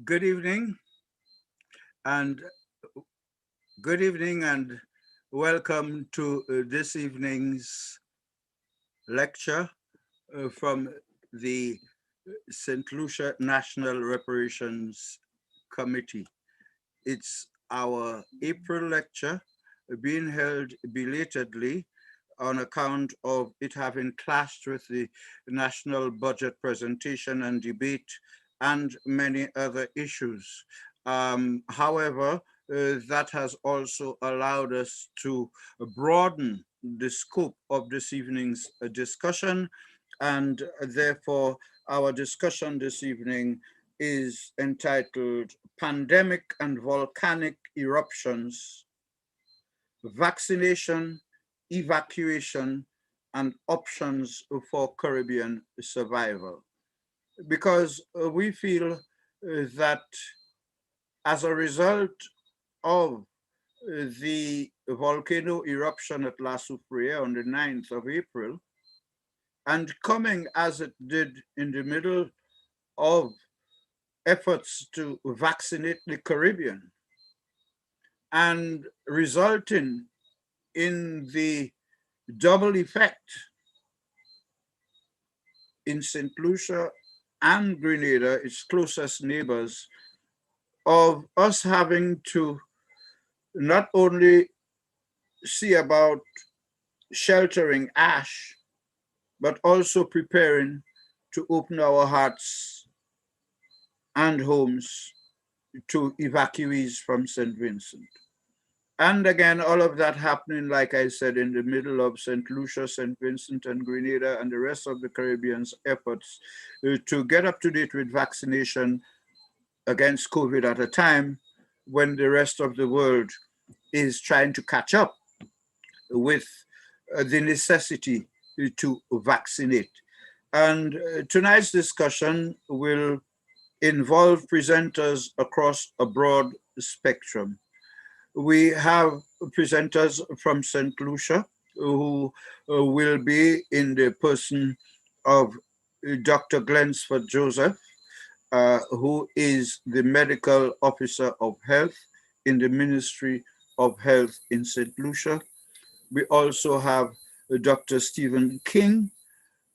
Good evening and good evening and welcome to this evening's lecture from the St Lucia National Reparations Committee. It's our April lecture being held belatedly on account of it having clashed with the national budget presentation and debate and many other issues. However, that has also allowed us to broaden the scope of this evening's discussion, and therefore our discussion this evening is entitled Pandemic and Volcanic Eruptions, Vaccination, Evacuation, and Options for Caribbean Survival. Because we feel that as a result of the volcano eruption at La Soufrière on the 9th of April, and coming as it did in the middle of efforts to vaccinate the Caribbean, and resulting in the double effect in St. Lucia and Grenada, its closest neighbors, of us having to not only see about sheltering ash, but also preparing to open our hearts and homes to evacuees from St. Vincent. And again, all of that happening, like I said, in the middle of St. Lucia, St. Vincent and Grenada, and the rest of the Caribbean's efforts to get up to date with vaccination against COVID at a time when the rest of the world is trying to catch up with the necessity to vaccinate. And tonight's discussion will involve presenters across a broad spectrum. We have presenters from St. Lucia who will be in the person of Dr. Glensford Joseph, who is the medical officer of health in the Ministry of Health in St. Lucia. We also have Dr. Stephen King,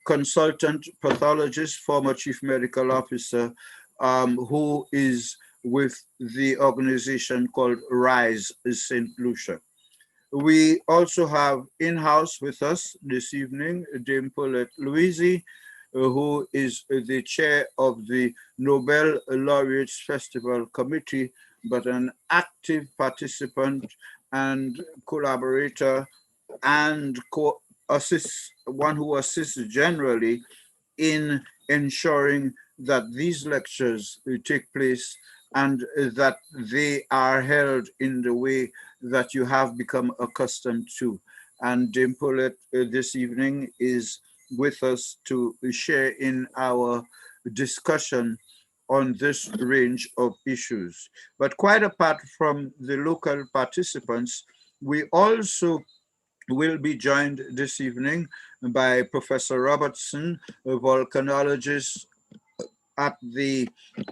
consultant pathologist, former chief medical officer, who is with the organization called RISE St. Lucia. We also have in-house with us this evening, Dame Paulette Louisi, who is the chair of the Nobel Laureates Festival Committee, but an active participant and collaborator and one who assists generally in ensuring that these lectures take place and that they are held in the way that you have become accustomed to. And Dame Paulette this evening is with us to share in our discussion on this range of issues. But quite apart from the local participants, we also will be joined this evening by Professor Robertson, a volcanologist at the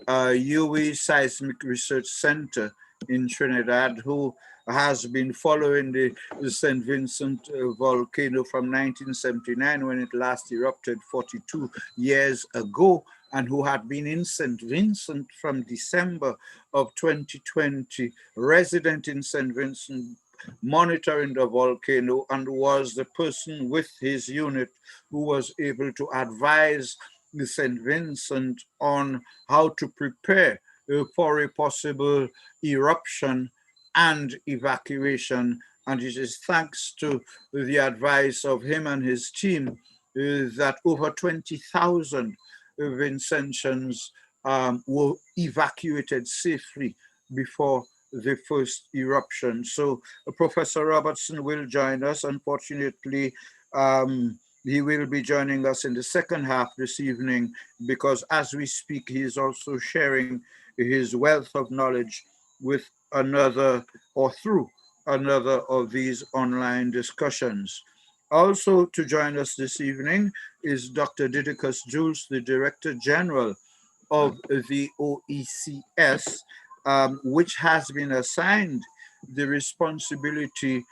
UWI Seismic Research Center in Trinidad, who has been following the St. Vincent volcano from 1979 when it last erupted 42 years ago, and who had been in St. Vincent from December of 2020, resident in St. Vincent, monitoring the volcano, and was the person with his unit who was able to advise the St. Vincent on how to prepare for a possible eruption and evacuation. And it is thanks to the advice of him and his team that over 20,000 Vincentians were evacuated safely before the first eruption. So Professor Robertson will join us. Unfortunately, he will be joining us in the second half this evening because as we speak, he is also sharing his wealth of knowledge with another or through another of these online discussions. Also to join us this evening is Dr. Didicus Jules, the Director General of the OECS, which has been assigned the responsibility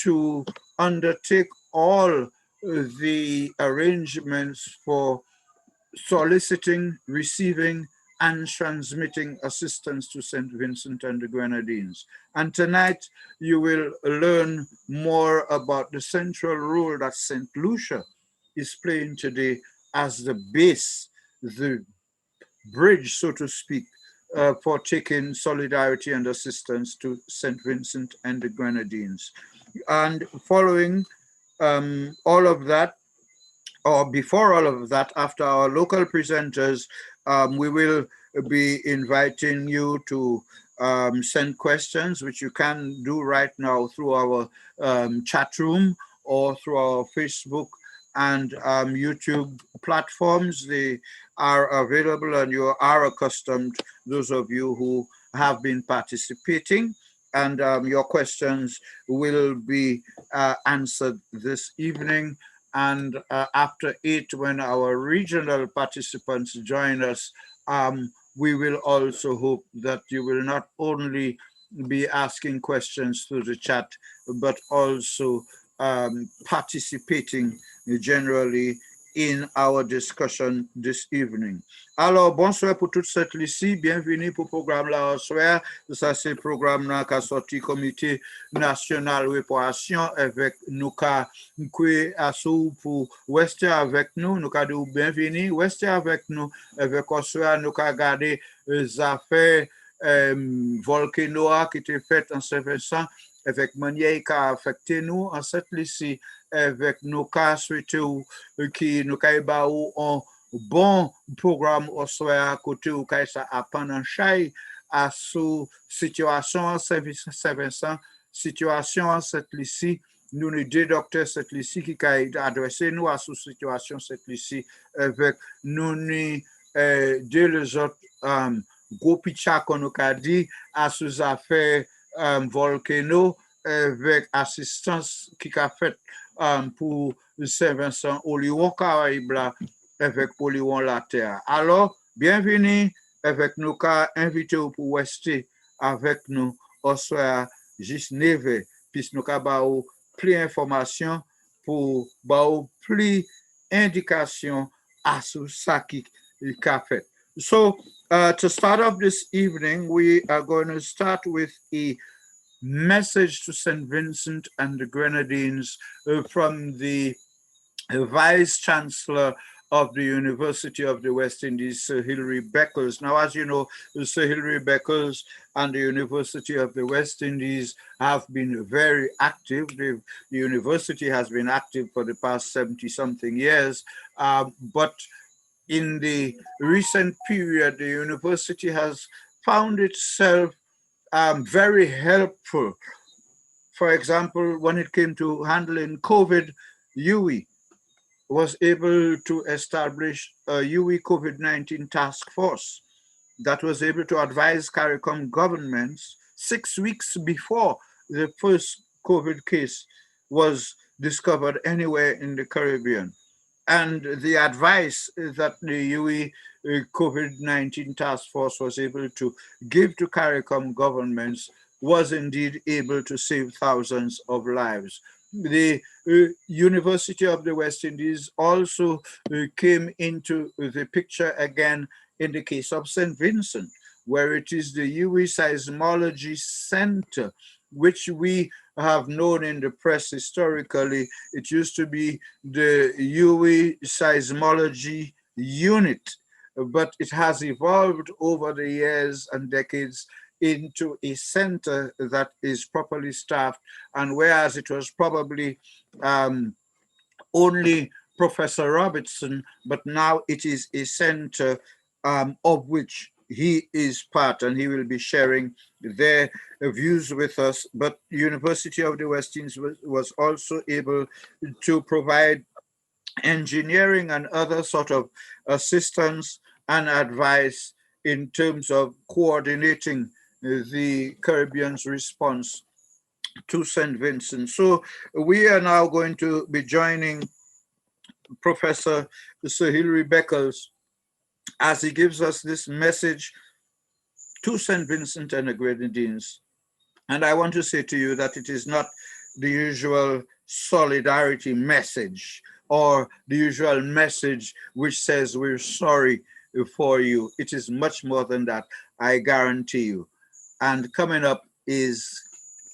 to undertake all the arrangements for soliciting, receiving, and transmitting assistance to St. Vincent and the Grenadines. And tonight, you will learn more about the central role that St. Lucia is playing today as the base, the bridge, so to speak, for taking solidarity and assistance to St. Vincent and the Grenadines. And following all of that, or before all of that, after our local presenters, we will be inviting you to send questions, which you can do right now through our chat room or through our Facebook and YouTube platforms. They are available and you are accustomed, those of you who have been participating, and your questions will be answered this evening. And after 8, when our regional participants join us, we will also hope that you will not only be asking questions through the chat, but also participating generally in our discussion this evening. Alors, bonsoir pour toute cette ici. Bienvenue pour le programme là soir. Ça, c'est le programme qui a sorti Comité national Réparation avec nous qui assou pour rester avec nous. Nous avons bienvenue, rester avec nous. Avec soir, nous avons regardé les affaires Volcanic qui étaient faites en Saint-Vincent avec manière qui a affecté nous en cette ici. Avec nos cas souhaités qui nous avons un bon programme au soir à côté ou ça a pendant chaque à sous situation en Saint-Vincent, situation cette ici, nous les deux docteurs cette ici qui a adressé nous à sous situation cette ici avec nous deux les autres gros pitcha qu'on nous a dit à sous affaires Volcano avec assistance qui a fait pour Saint-Vincent au Lyon Caraïbe avec Polion la Terre. Alors, bienvenue avec nous, car invité pour rester avec nous au soir juste 9, puisque nous avons plus d'informations pour plus d'indications à ce qui a fait. So, to start off this evening, we are going to start with a message to St. Vincent and the Grenadines from the Vice Chancellor of the University of the West Indies, Sir Hilary Beckers. Now, as you know, Sir Hilary Beckers and the University of the West Indies have been very active. The university has been active for the past 70-something years, but in the recent period, the university has found itself very helpful. For example, when it came to handling COVID, UE was able to establish a UE COVID-19 task force that was able to advise CARICOM governments 6 weeks before the first COVID case was discovered anywhere in the Caribbean. And the advice that the UE COVID-19 task force was able to give to CARICOM governments was indeed able to save thousands of lives. The University of the West Indies also came into the picture again in the case of St. Vincent, where it is the UE Seismology Center, which we have known in the press historically. It used to be the UE Seismology Unit, but it has evolved over the years and decades into a center that is properly staffed. And whereas it was probably only Professor Robertson, but now it is a center of which he is part, and he will be sharing their views with us. But University of the West Indies was also able to provide engineering and other sort of assistance and advice in terms of coordinating the Caribbean's response to St. Vincent. So we are now going to be joining Professor Sir Hilary Beckers as he gives us this message to St. Vincent and the Grenadines. And I want to say to you that it is not the usual solidarity message or the usual message which says we're sorry for you. It is much more than that, I guarantee you. And coming up is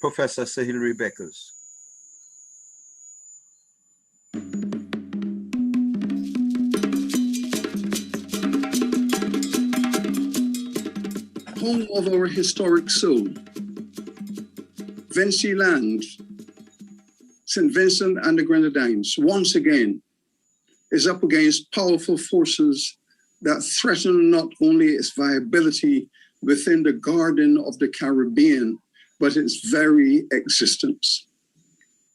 Professor Sir Hilary Beckers. Home of our historic soul, Vinci land, St. Vincent and the Grenadines, once again, is up against powerful forces that threaten not only its viability within the garden of the Caribbean, but its very existence.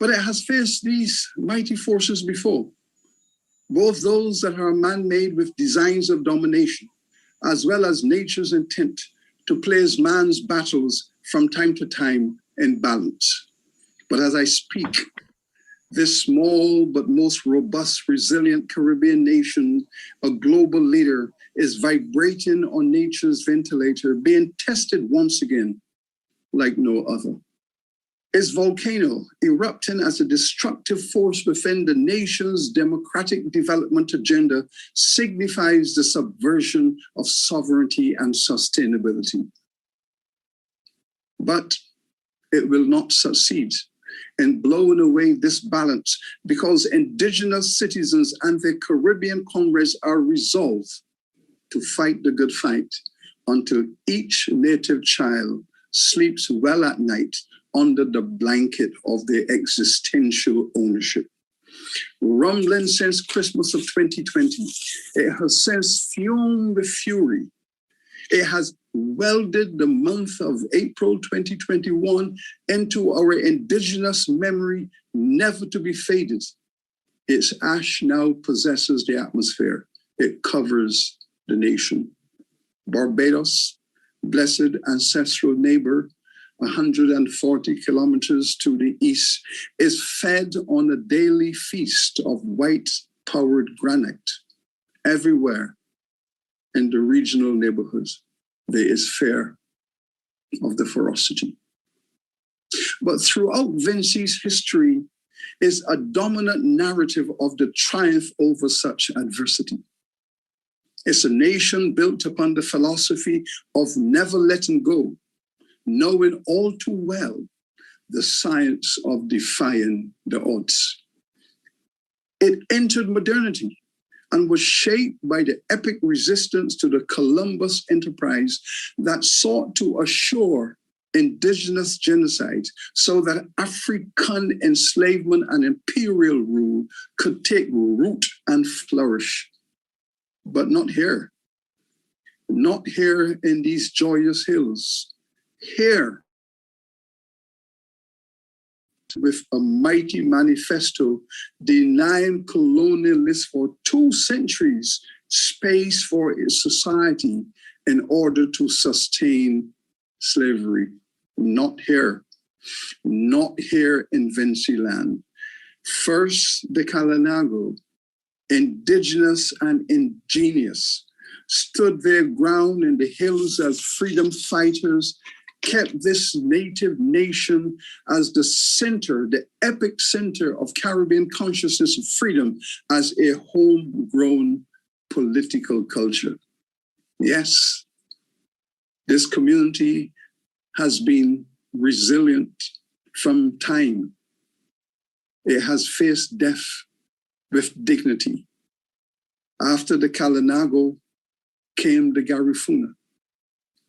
But it has faced these mighty forces before, both those that are man-made with designs of domination, as well as nature's intent to place man's battles from time to time in balance. But as I speak, this small but most robust, resilient Caribbean nation, a global leader, is vibrating on nature's ventilator, being tested once again like no other. Its volcano erupting as a destructive force within the nation's democratic development agenda signifies the subversion of sovereignty and sustainability. But it will not succeed in blowing away this balance because indigenous citizens and their Caribbean comrades are resolved to fight the good fight until each native child sleeps well at night under the blanket of their existential ownership. Rumbling since Christmas of 2020, it has since fumed with fury. It has welded the month of April 2021 into our indigenous memory, never to be faded. Its ash now possesses the atmosphere. It covers the nation. Barbados, blessed ancestral neighbor, 140 kilometers to the east, is fed on a daily feast of white-powered granite. Everywhere in the regional neighborhoods, there is fear of the ferocity. But throughout Vinci's history is a dominant narrative of the triumph over such adversity. It's a nation built upon the philosophy of never letting go, knowing all too well the science of defying the odds. It entered modernity and was shaped by the epic resistance to the Columbus enterprise that sought to assure indigenous genocide so that African enslavement and imperial rule could take root and flourish. But not here. Not here in these joyous hills. Here, with a mighty manifesto denying colonialists for 2 centuries space for its society in order to sustain slavery. Not here. Not here in Vinci land. First, the Kalinago, indigenous and ingenious, stood their ground in the hills as freedom fighters, kept this native nation as the center, the epic center of Caribbean consciousness of freedom as a homegrown political culture. Yes, this community has been resilient from time. It has faced death with dignity. After the Kalinago came the Garifuna.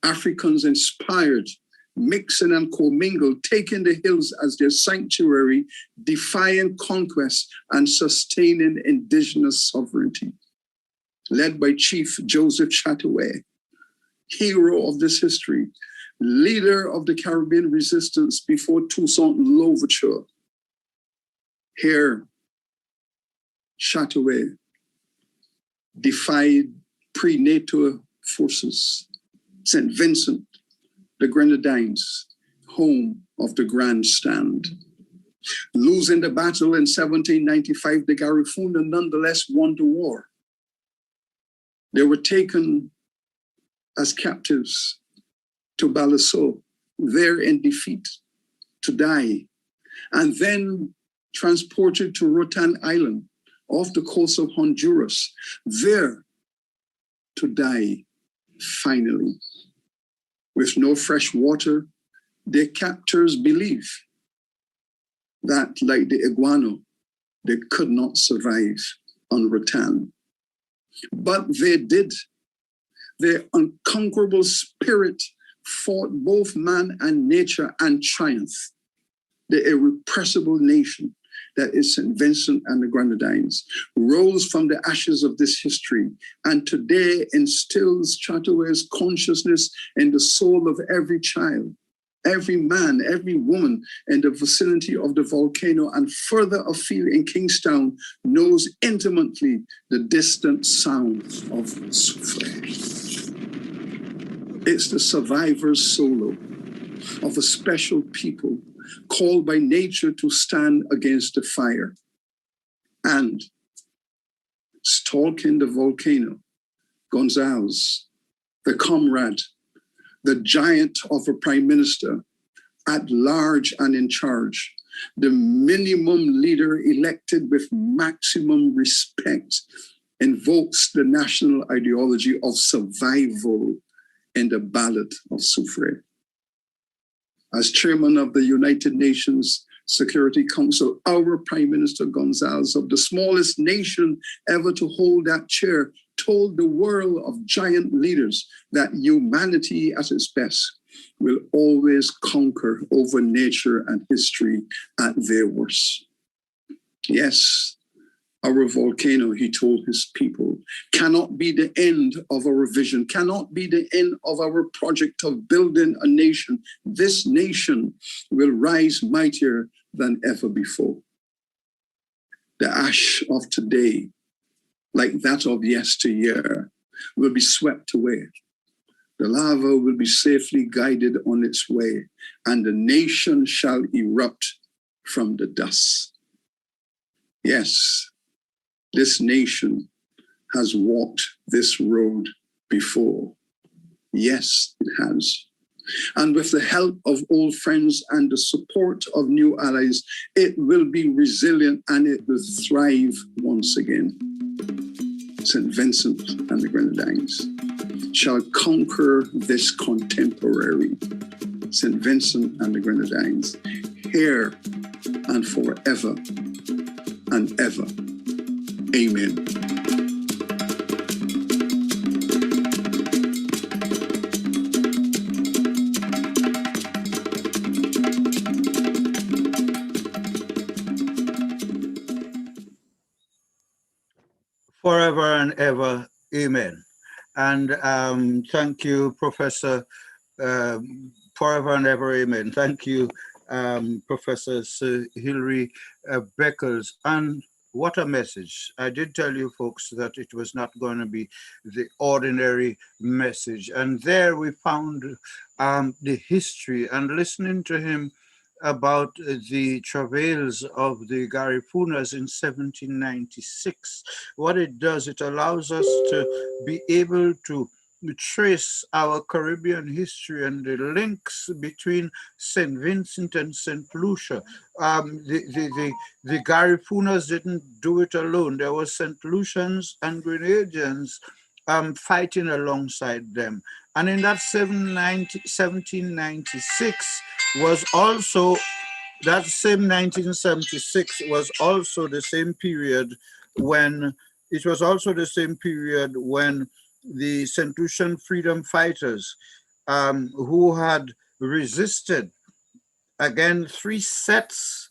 Africans inspired, mixing and commingled, taking the hills as their sanctuary, defying conquest and sustaining indigenous sovereignty. Led by Chief Joseph Chataway, hero of this history, leader of the Caribbean resistance before Toussaint Louverture. Here, Chataway defied pre-NATO forces. St. Vincent, the Grenadines, home of the Grand Stand. Losing the battle in 1795, the Garifuna nonetheless won the war. They were taken as captives to Balaso, there in defeat, to die, and then transported to Rotan Island off the coast of Honduras, there to die finally. With no fresh water, their captors believe that, like the iguana, they could not survive on Rotan. But they did. Their unconquerable spirit fought both man and nature and triumphed. The irrepressible nation that is St. Vincent and the Grenadines rose from the ashes of this history and today instills Chateau's consciousness in the soul of every child, every man, every woman in the vicinity of the volcano and further afield in Kingstown knows intimately the distant sounds of souffle. It's the survivor's solo of a special people called by nature to stand against the fire. And stalking the volcano, Gonzalez, the comrade, the giant of a prime minister, at large and in charge, the minimum leader elected with maximum respect, invokes the national ideology of survival in the ballad of Soufrière. As chairman of the United Nations Security Council, our Prime Minister Gonzalez, of the smallest nation ever to hold that chair, told the world of giant leaders that humanity at its best will always conquer over nature and history at their worst. Yes, our volcano, he told his people, cannot be the end of our vision, cannot be the end of our project of building a nation. This nation will rise mightier than ever before. The ash of today, like that of yesteryear, will be swept away. The lava will be safely guided on its way, and the nation shall erupt from the dust. Yes, this nation has walked this road before. Yes, it has. And with the help of old friends and the support of new allies, it will be resilient and it will thrive once again. St. Vincent and the Grenadines shall conquer this contemporary. St. Vincent and the Grenadines, here and forever and ever. Amen. Forever and ever, amen. And thank you, Professor, forever and ever, amen. Thank you, Professor Sir Hilary Beckers. And what a message. I did tell you folks that it was not going to be the ordinary message. And there we found the history, and listening to him about the travails of the Garifunas in 1796. What it does, it allows us to be able to trace our Caribbean history and the links between St. Vincent and St. Lucia. The Garifunas didn't do it alone. There was St. Lucians and Grenadians fighting alongside them. And in that 1796 was also, that same 1976 was also the same period when, it was also the same period when the St. Lucian freedom fighters who had resisted, again, 3 sets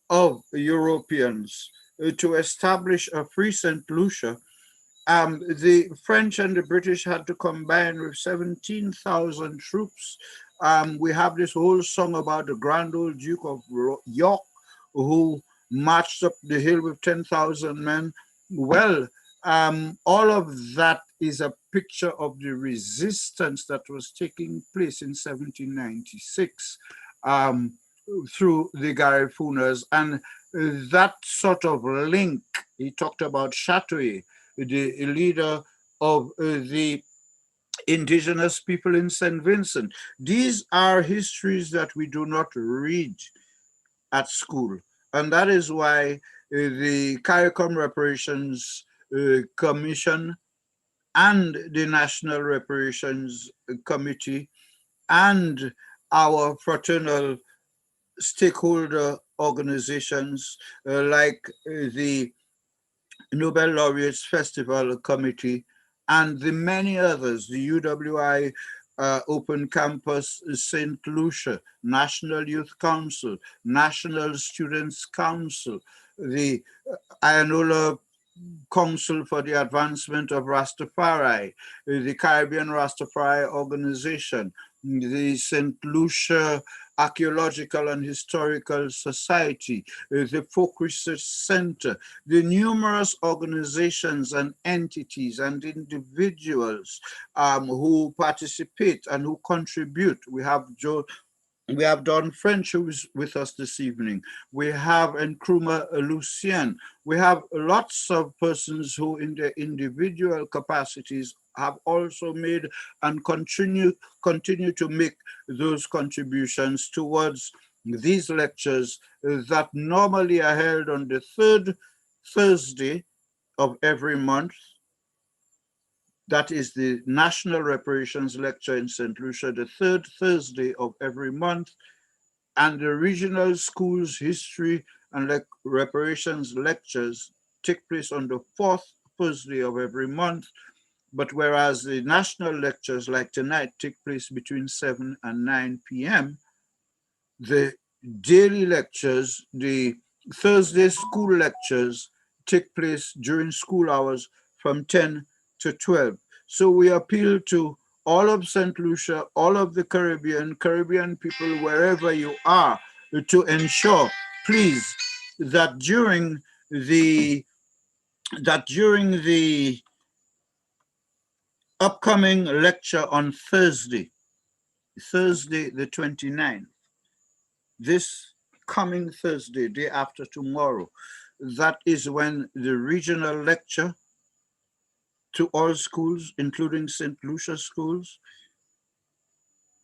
of Europeans to establish a free St. Lucia. The French and the British had to combine with 17,000 troops. We have this whole song about the Grand Old Duke of York, who marched up the hill with 10,000 men. Well, all of that is a picture of the resistance that was taking place in 1796 through the Garifunas. And that sort of link, he talked about Chateau, the leader of the indigenous people in St. Vincent. These are histories that we do not read at school. And that is why the CARICOM Reparations Commission and the National Reparations Committee and our fraternal stakeholder organizations like the Nobel Laureates Festival Committee and the many others, the UWI Open Campus St. Lucia, National Youth Council, National Students Council, the Ionola Council for the Advancement of Rastafari, the Caribbean Rastafari Organization, the St. Lucia Archaeological and Historical Society, the Folk Research Center, the numerous organizations and entities and individuals who participate and who contribute. We have Don French, who is with us this evening. We have Nkrumah Lucien. We have lots of persons who in their individual capacities have also made and continue to make those contributions towards these lectures that normally are held on the third Thursday of every month. That is the National Reparations Lecture in St. Lucia, the third Thursday of every month. And the regional schools history and reparations lectures take place on the fourth Thursday of every month. But whereas the national lectures like tonight take place between 7 and 9 p.m., the daily lectures, the Thursday school lectures take place during school hours from 10 to 12. So we appeal to all of St. Lucia, all of the Caribbean people, wherever you are, to ensure, please, that during the upcoming lecture on Thursday the 29th, this coming Thursday, day after tomorrow, that is when the regional lecture to all schools, including St. Lucia schools,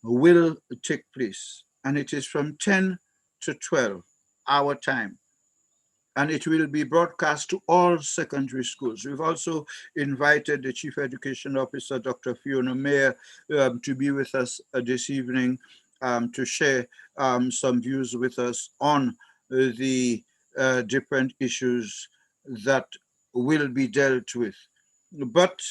will take place. And it is from 10 to 12 our time. And it will be broadcast to all secondary schools. We've also invited the Chief Education Officer, Dr. Fiona Mayer, to be with us this evening to share some views with us on the different issues that will be dealt with. But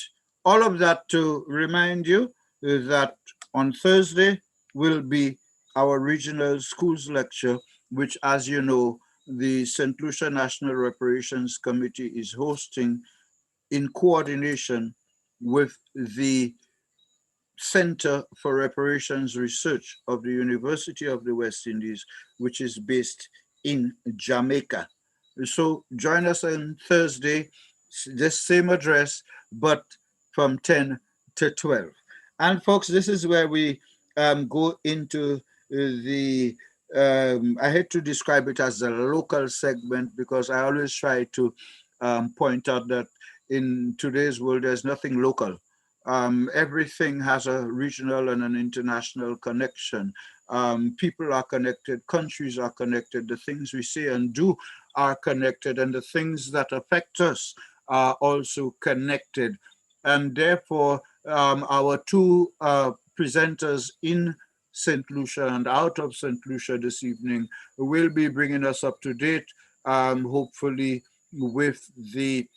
all of that to remind you that on Thursday will be our regional schools lecture, which, as you know, the St. Lucia National Reparations Committee is hosting in coordination with the Center for Reparations Research of the University of the West Indies, which is based in Jamaica. So join us on Thursday, this same address, but from 10 to 12. And folks, this is where we go into the, I hate to describe it as a local segment because I always try to point out that in today's world, there's nothing local. Everything has a regional and an international connection. People are connected, countries are connected, the things we say and do are connected, and the things that affect us are also connected. And therefore, our two presenters in St. Lucia and out of St. Lucia this evening will be bringing us up to date, hopefully with the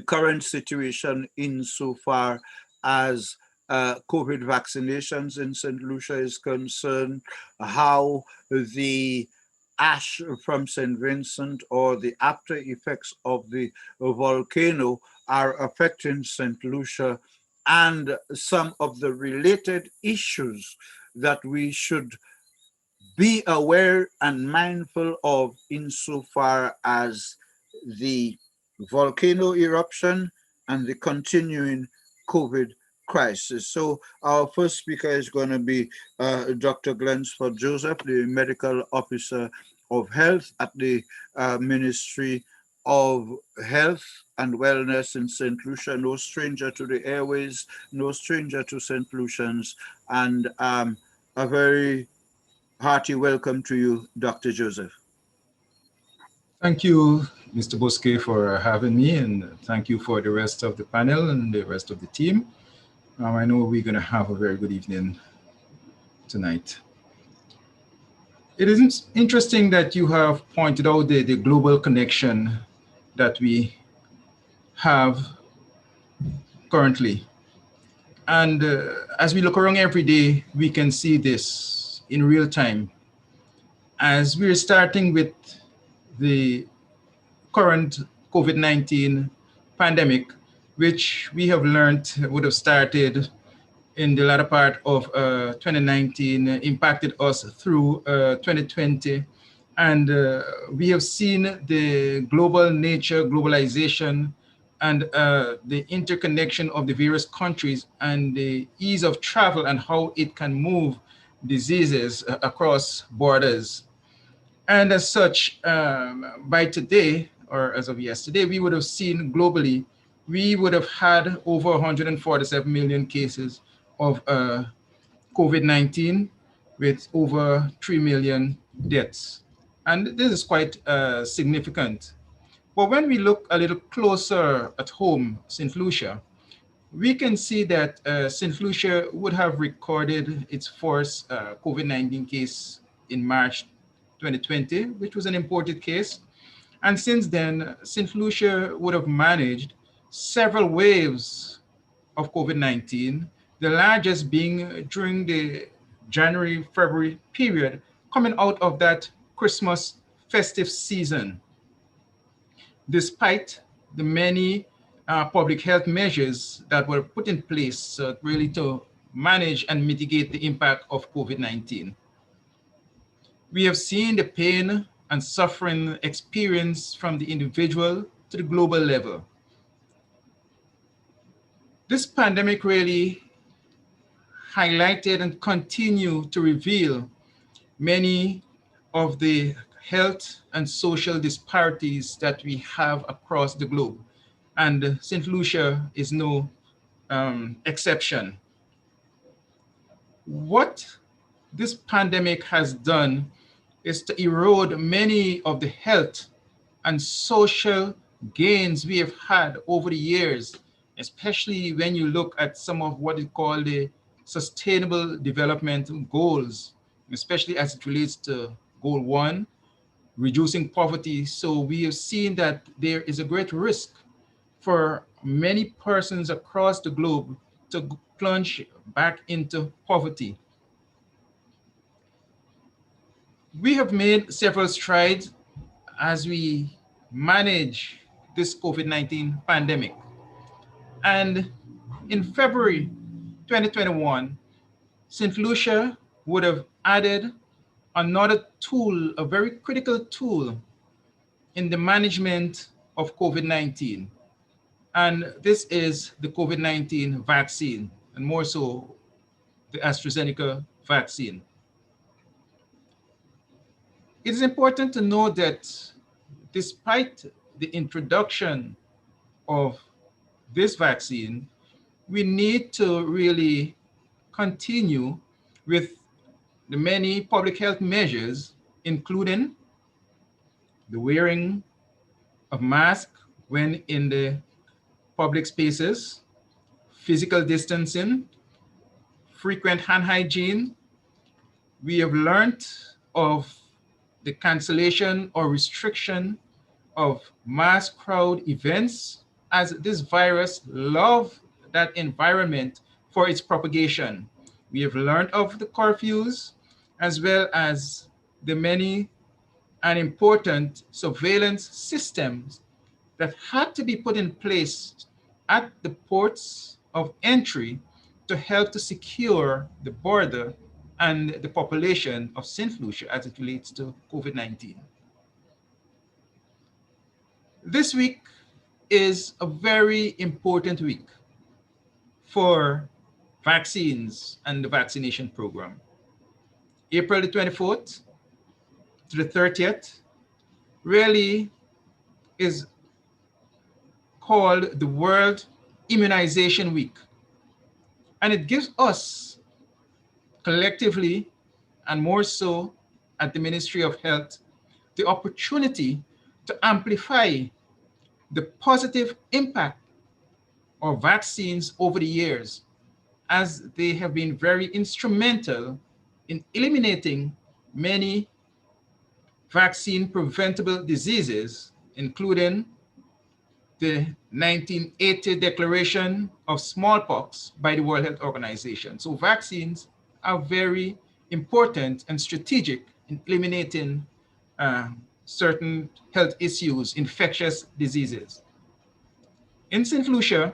current situation insofar as COVID vaccinations in St. Lucia is concerned, how the ash from St. Vincent or the after effects of the volcano are affecting St. Lucia, and some of the related issues that we should be aware and mindful of insofar as the volcano eruption and the continuing COVID crisis. So our first speaker is going to be Dr. Glensford Joseph, the Medical Officer of Health at the Ministry of health and wellness in St. Lucia, no stranger to the airways, no stranger to St. Lucians, and a very hearty welcome to you, Dr. Joseph. Thank you, Mr. Bosque, for having me, and thank you for the rest of the panel and the rest of the team. I know we're going to have a very good evening tonight. It is interesting that you have pointed out the global connection that we have currently. And as we look around every day, we can see this in real time. As we're starting with the current COVID-19 pandemic, which we have learned would have started in the latter part of 2019, impacted us through 2020. And we have seen the global nature, globalization, and the interconnection of the various countries and the ease of travel and how it can move diseases across borders. And as such, by today, or as of yesterday, we would have seen globally, we would have had over 147 million cases of COVID-19 with over 3 million deaths. And this is quite significant. But when we look a little closer at home, St. Lucia, we can see that St. Lucia would have recorded its first COVID-19 case in March 2020, which was an imported case. And since then, St. Lucia would have managed several waves of COVID-19, the largest being during the January-February period, coming out of that Christmas festive season. Despite the many public health measures that were put in place really to manage and mitigate the impact of COVID-19. We have seen the pain and suffering experienced from the individual to the global level. This pandemic really highlighted and continue to reveal many of the health and social disparities that we have across the globe. And St. Lucia is no exception. What this pandemic has done is to erode many of the health and social gains we have had over the years, especially when you look at some of what is called the sustainable development goals, especially as it relates to goal 1, reducing poverty. So we have seen that there is a great risk for many persons across the globe to plunge back into poverty. We have made several strides as we manage this COVID-19 pandemic. And in February 2021, St. Lucia would have added another tool, a very critical tool in the management of COVID-19. And this is the COVID-19 vaccine, and more so the AstraZeneca vaccine. It is important to note that despite the introduction of this vaccine, we need to really continue with the many public health measures, including the wearing of masks when in the public spaces, physical distancing, frequent hand hygiene. We have learned of the cancellation or restriction of mass crowd events, as this virus loves that environment for its propagation. We have learned of the curfews, as well as the many and important surveillance systems that had to be put in place at the ports of entry to help to secure the border and the population of St. Lucia as it relates to COVID-19. This week is a very important week for vaccines and the vaccination program. April the 24th to the 30th really is called the World Immunization Week. And it gives us collectively, and more so at the Ministry of Health, the opportunity to amplify the positive impact of vaccines over the years, as they have been very instrumental in eliminating many vaccine preventable diseases, including the 1980 declaration of smallpox by the World Health Organization. So vaccines are very important and strategic in eliminating certain health issues, infectious diseases. In St. Lucia,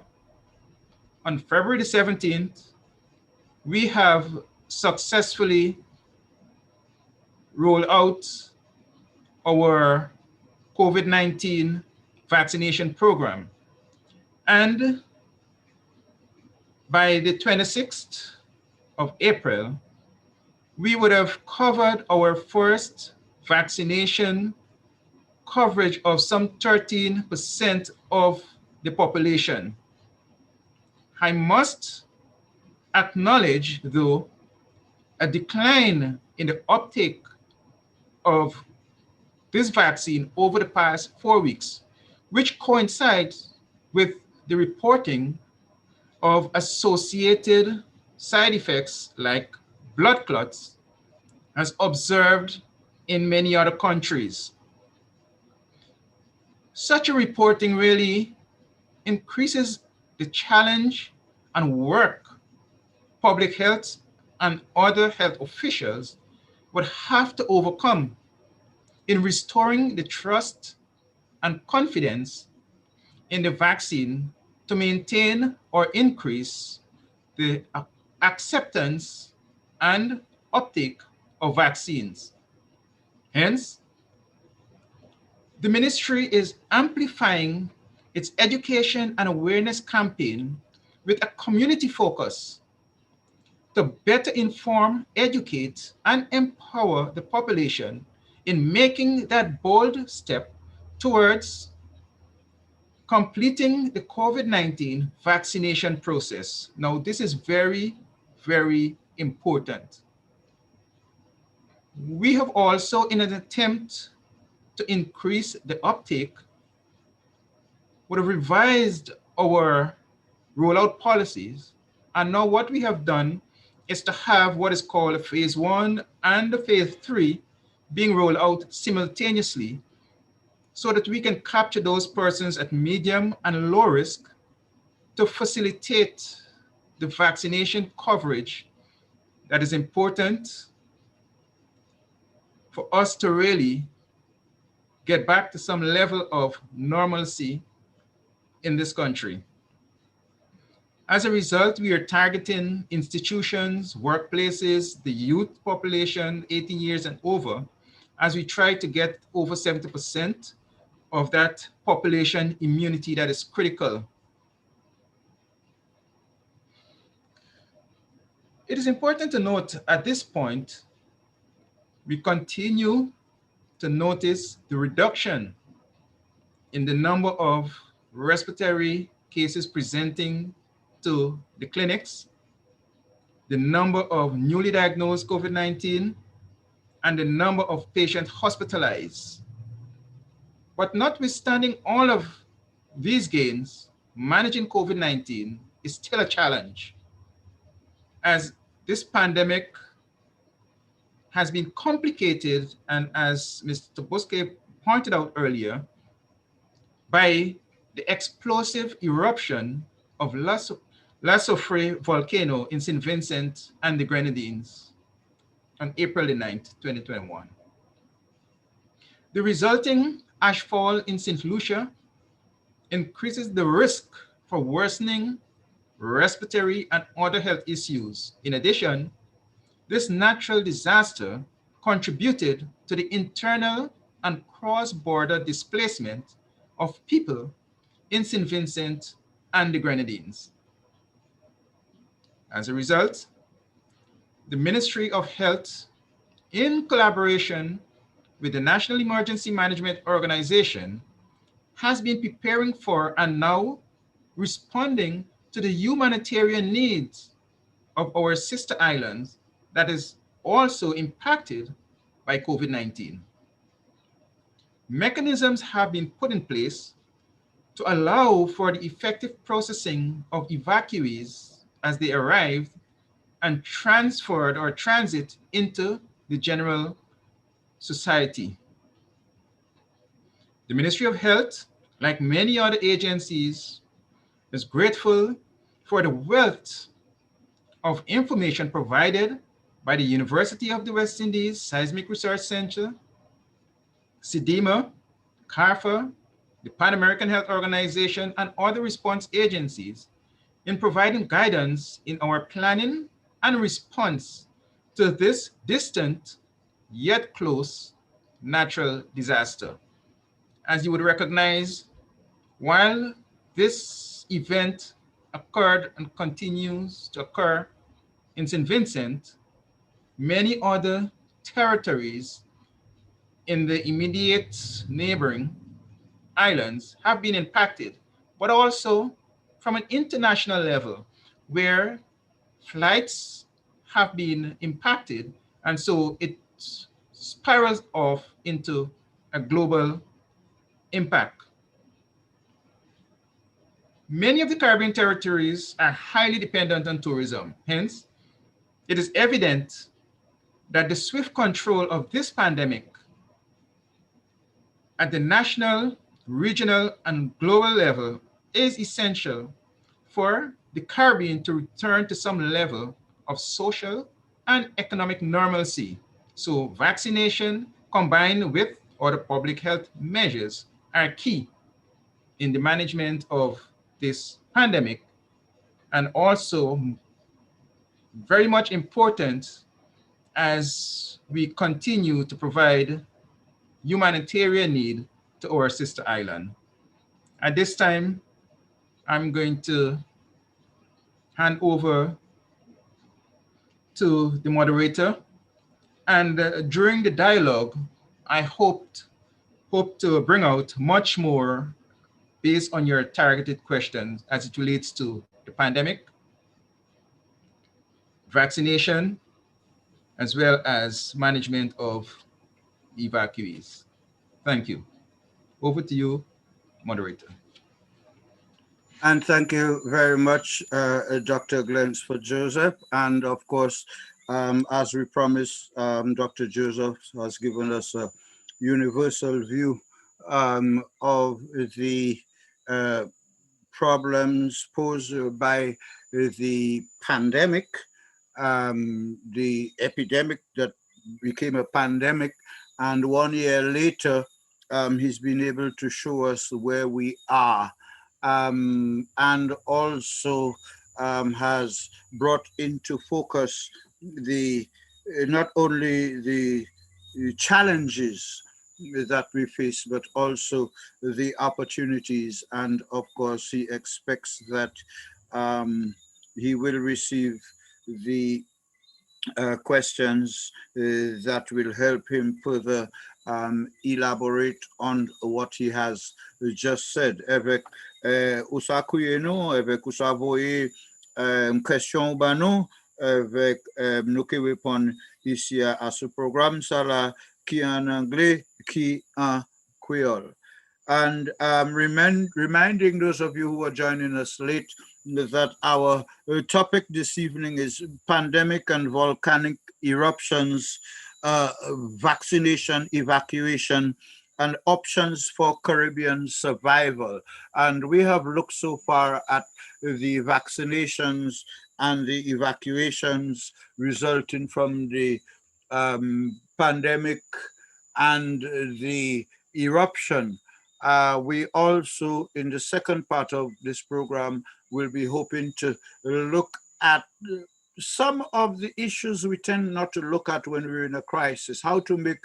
on February the 17th, we have successfully rolled out our COVID-19 vaccination program. And by the 26th of April, we would have covered our first vaccination coverage of some 13% of the population. I must acknowledge, though, a decline in the uptake of this vaccine over the past 4 weeks, which coincides with the reporting of associated side effects like blood clots, as observed in many other countries. Such a reporting really increases the challenge and work public health and other health officials would have to overcome in restoring the trust and confidence in the vaccine to maintain or increase the acceptance and uptake of vaccines. Hence, the ministry is amplifying its education and awareness campaign with a community focus to better inform, educate, and empower the population in making that bold step towards completing the COVID-19 vaccination process. Now, this is very, very important. We have also, in an attempt to increase the uptake, would have revised our rollout policies. And now what we have done is to have what is called a phase 1 and a phase 3 being rolled out simultaneously so that we can capture those persons at medium and low risk to facilitate the vaccination coverage that is important for us to really get back to some level of normalcy in this country. As a result, we are targeting institutions, workplaces, the youth population, 18 years and over, as we try to get over 70% of that population immunity that is critical. It is important to note at this point, we continue to notice the reduction in the number of respiratory cases presenting to the clinics, the number of newly diagnosed COVID-19, and the number of patients hospitalized. But notwithstanding all of these gains, managing COVID-19 is still a challenge, as this pandemic has been complicated, and as Mr. Bosque pointed out earlier, by the explosive eruption of La Soufrière volcano in St. Vincent and the Grenadines on April the 9th, 2021. The resulting ashfall in St. Lucia increases the risk for worsening respiratory and other health issues. In addition, this natural disaster contributed to the internal and cross-border displacement of people in St. Vincent and the Grenadines. As a result, the Ministry of Health, in collaboration with the National Emergency Management Organization, has been preparing for and now responding to the humanitarian needs of our sister islands that is also impacted by COVID-19. Mechanisms have been put in place to allow for the effective processing of evacuees as they arrive and transferred or transit into the general society. The Ministry of Health, like many other agencies, is grateful for the wealth of information provided by the University of the West Indies Seismic Research Center, SIDEMA, CARFA, the Pan American Health Organization, and other response agencies in providing guidance in our planning and response to this distant yet close natural disaster. As you would recognize, while this event occurred and continues to occur in St. Vincent, many other territories in the immediate neighboring islands have been impacted, but also from an international level where flights have been impacted, and so it spirals off into a global impact. Many of the Caribbean territories are highly dependent on tourism. Hence, it is evident that the swift control of this pandemic at the national, regional, and global level is essential for the Caribbean to return to some level of social and economic normalcy. So vaccination combined with other public health measures are key in the management of this pandemic, and also very much important as we continue to provide humanitarian need to our sister island. At this time, I'm going to hand over to the moderator. And during the dialogue, I hope to bring out much more based on your targeted questions as it relates to the pandemic, vaccination, as well as management of evacuees. Thank you. Over to you, moderator. And thank you very much, Dr. Glensford Joseph. And of course, as we promised, Dr. Joseph has given us a universal view of the problems posed by the pandemic, the epidemic that became a pandemic. And 1 year later, he's been able to show us where we are, and also has brought into focus the not only the challenges that we face, but also the opportunities. And of course, he expects that he will receive the questions that will help him further elaborate on what he has just said. Avec usa kuyeno, avec usa voye question bano, avec nous qui répondons ici à ce programme, ça là, qui en anglais, qui en créole. And reminding those of you who are joining us late that our topic this evening is pandemic and volcanic eruptions, vaccination, evacuation, and options for Caribbean survival. And we have looked so far at the vaccinations and the evacuations resulting from the pandemic and the eruption. We also, in the second part of this program, will be hoping to look at some of the issues we tend not to look at when we're in a crisis, how to make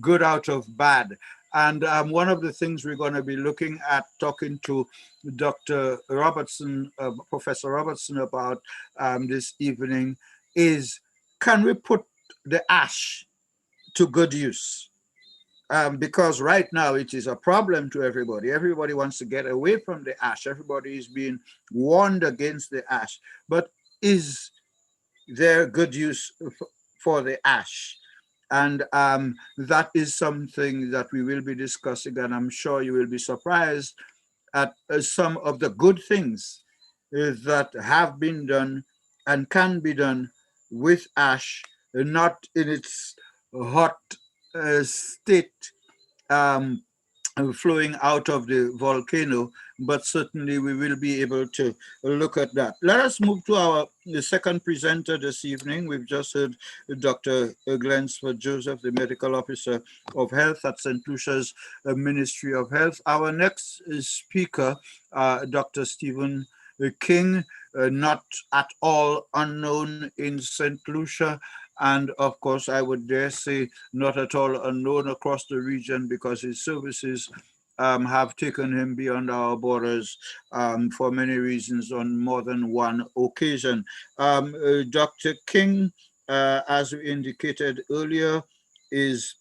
good out of bad. And one of the things we're going to be looking at, talking to Dr. Robertson, Professor Robertson about this evening, is can we put the ash to good use? because right now it is a problem to everybody. Everybody wants to get away from the ash. Everybody is being warned against the ash. But is there good use for the ash? And that is something that we will be discussing, and I'm sure you will be surprised at some of the good things that have been done and can be done with ash, not in its hot state, um, flowing out of the volcano, but certainly we will be able to look at that. Let us move to our the second presenter this evening. We've just heard Dr. Glensford Joseph, the medical officer of health at St. Lucia's Ministry of Health. Our next speaker, Dr. Stephen King, not at all unknown in St. Lucia, and of course, I would dare say not at all unknown across the region, because his services have taken him beyond our borders for many reasons on more than one occasion. Dr. King, as we indicated earlier, is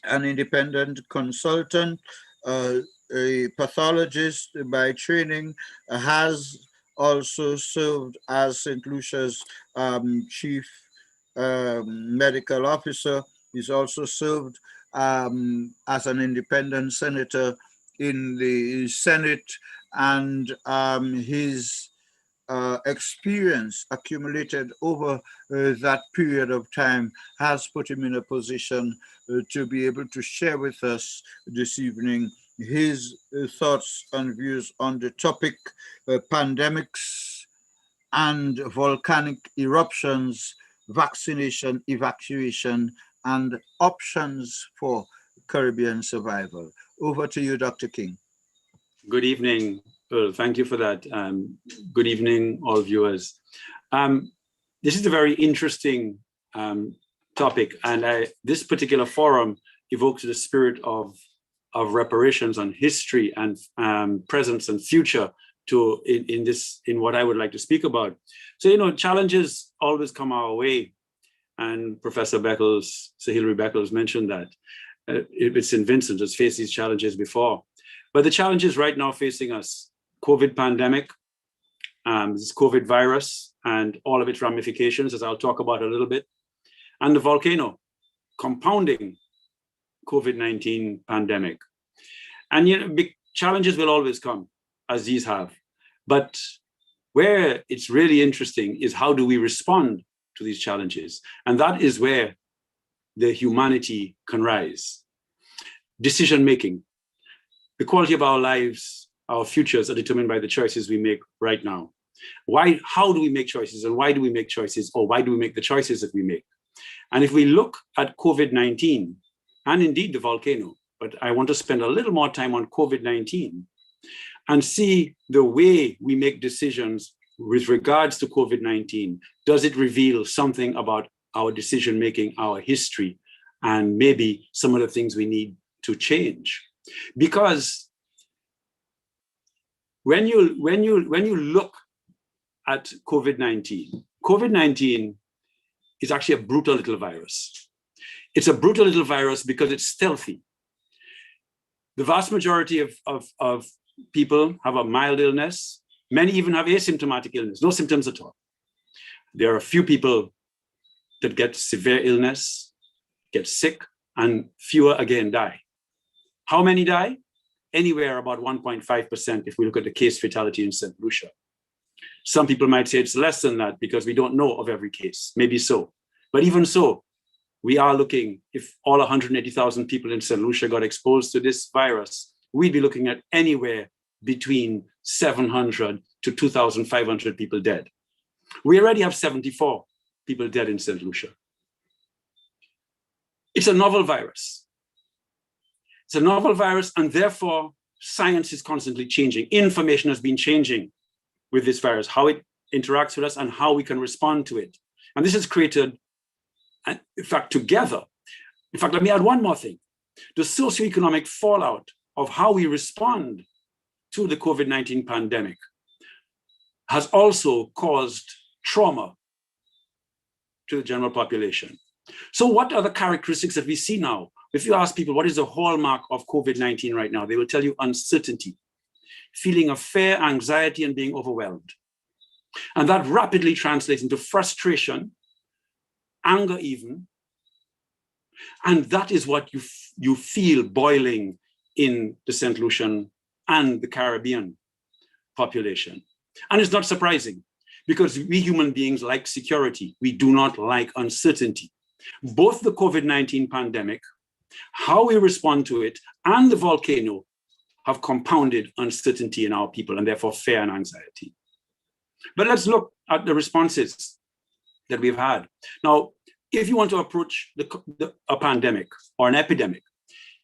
an independent consultant, a pathologist by training, has also served as St. Lucia's chief medical officer. He's also served as an independent senator in the Senate, and his experience accumulated over that period of time has put him in a position to be able to share with us this evening his thoughts and views on the topic, pandemics and volcanic eruptions, vaccination, evacuation, and options for Caribbean survival. Over to you, Dr. King. Good evening, Earl. Thank you for that. Good evening, all viewers. This is a very interesting topic, and this particular forum evokes the spirit of reparations on history and presence and future in what I would like to speak about. So, challenges always come our way, and Professor Beckers, Sir Hilary Beckers mentioned that St. Vincent has faced these challenges before. But the challenges right now facing us, COVID pandemic, this COVID virus and all of its ramifications, as I'll talk about a little bit, and the volcano compounding COVID-19 pandemic. And big challenges will always come, as these have. But where it's really interesting is how do we respond to these challenges? And that is where the humanity can rise. Decision-making. The quality of our lives, our futures are determined by the choices we make right now. How do we make choices, and why do we make choices, or why do we make the choices that we make? And if we look at COVID-19, and indeed the volcano, but I want to spend a little more time on COVID-19 and see the way we make decisions with regards to COVID-19. Does it reveal something about our decision-making, our history, and maybe some of the things we need to change? Because when you look at COVID-19 is actually a brutal little virus. It's a brutal little virus because it's stealthy. The vast majority of people have a mild illness. Many even have asymptomatic illness, no symptoms at all. There are a few people that get severe illness, get sick, and fewer again die. How many die? Anywhere about 1.5% if we look at the case fatality in St. Lucia. Some people might say it's less than that because we don't know of every case, maybe so. But even so, we are looking, if all 180,000 people in St. Lucia got exposed to this virus, we'd be looking at anywhere between 700 to 2,500 people dead. We already have 74 people dead in St. Lucia. It's a novel virus. It's a novel virus, and therefore science is constantly changing. Information has been changing with this virus, how it interacts with us and how we can respond to it. And this has created, in fact, together. In fact, let me add one more thing. The socioeconomic fallout of how we respond to the COVID-19 pandemic has also caused trauma to the general population. So what are the characteristics that we see now? if you ask people what is the hallmark of COVID-19 right now, they will tell you uncertainty, feeling of fear, anxiety, and being overwhelmed. And that rapidly translates into frustration, anger even. And that is what you feel boiling in the St. Lucian and the Caribbean population. And it's not surprising, because we human beings like security. We do not like uncertainty. Both the COVID-19 pandemic, how we respond to it, and the volcano have compounded uncertainty in our people, and therefore fear and anxiety. But let's look at the responses that we've had. Now, if you want to approach a pandemic or an epidemic,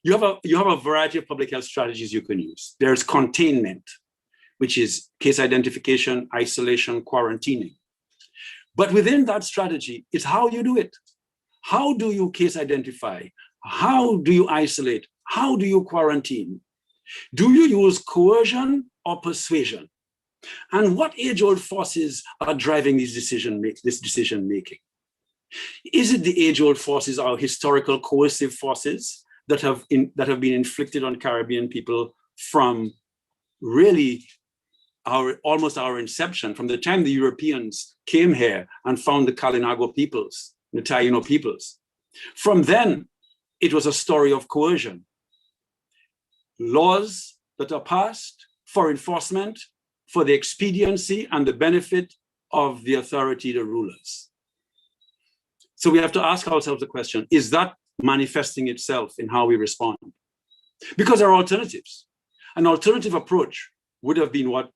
you have a variety of public health strategies you can use. There's containment, which is case identification, isolation, quarantining. But within that strategy, it's how you do it. How do you case identify? How do you isolate? How do you quarantine? Do you use coercion or persuasion? And what age-old forces are driving this decision making? Is it the age-old forces, our historical coercive forces that have been inflicted on Caribbean people from really almost our inception, from the time the Europeans came here and found the Kalinago peoples, the Taino peoples? From then, it was a story of coercion. Laws that are passed for enforcement, for the expediency and the benefit of the authority, the rulers. So we have to ask ourselves the question, is that manifesting itself in how we respond? Because there are alternatives. An alternative approach would have been what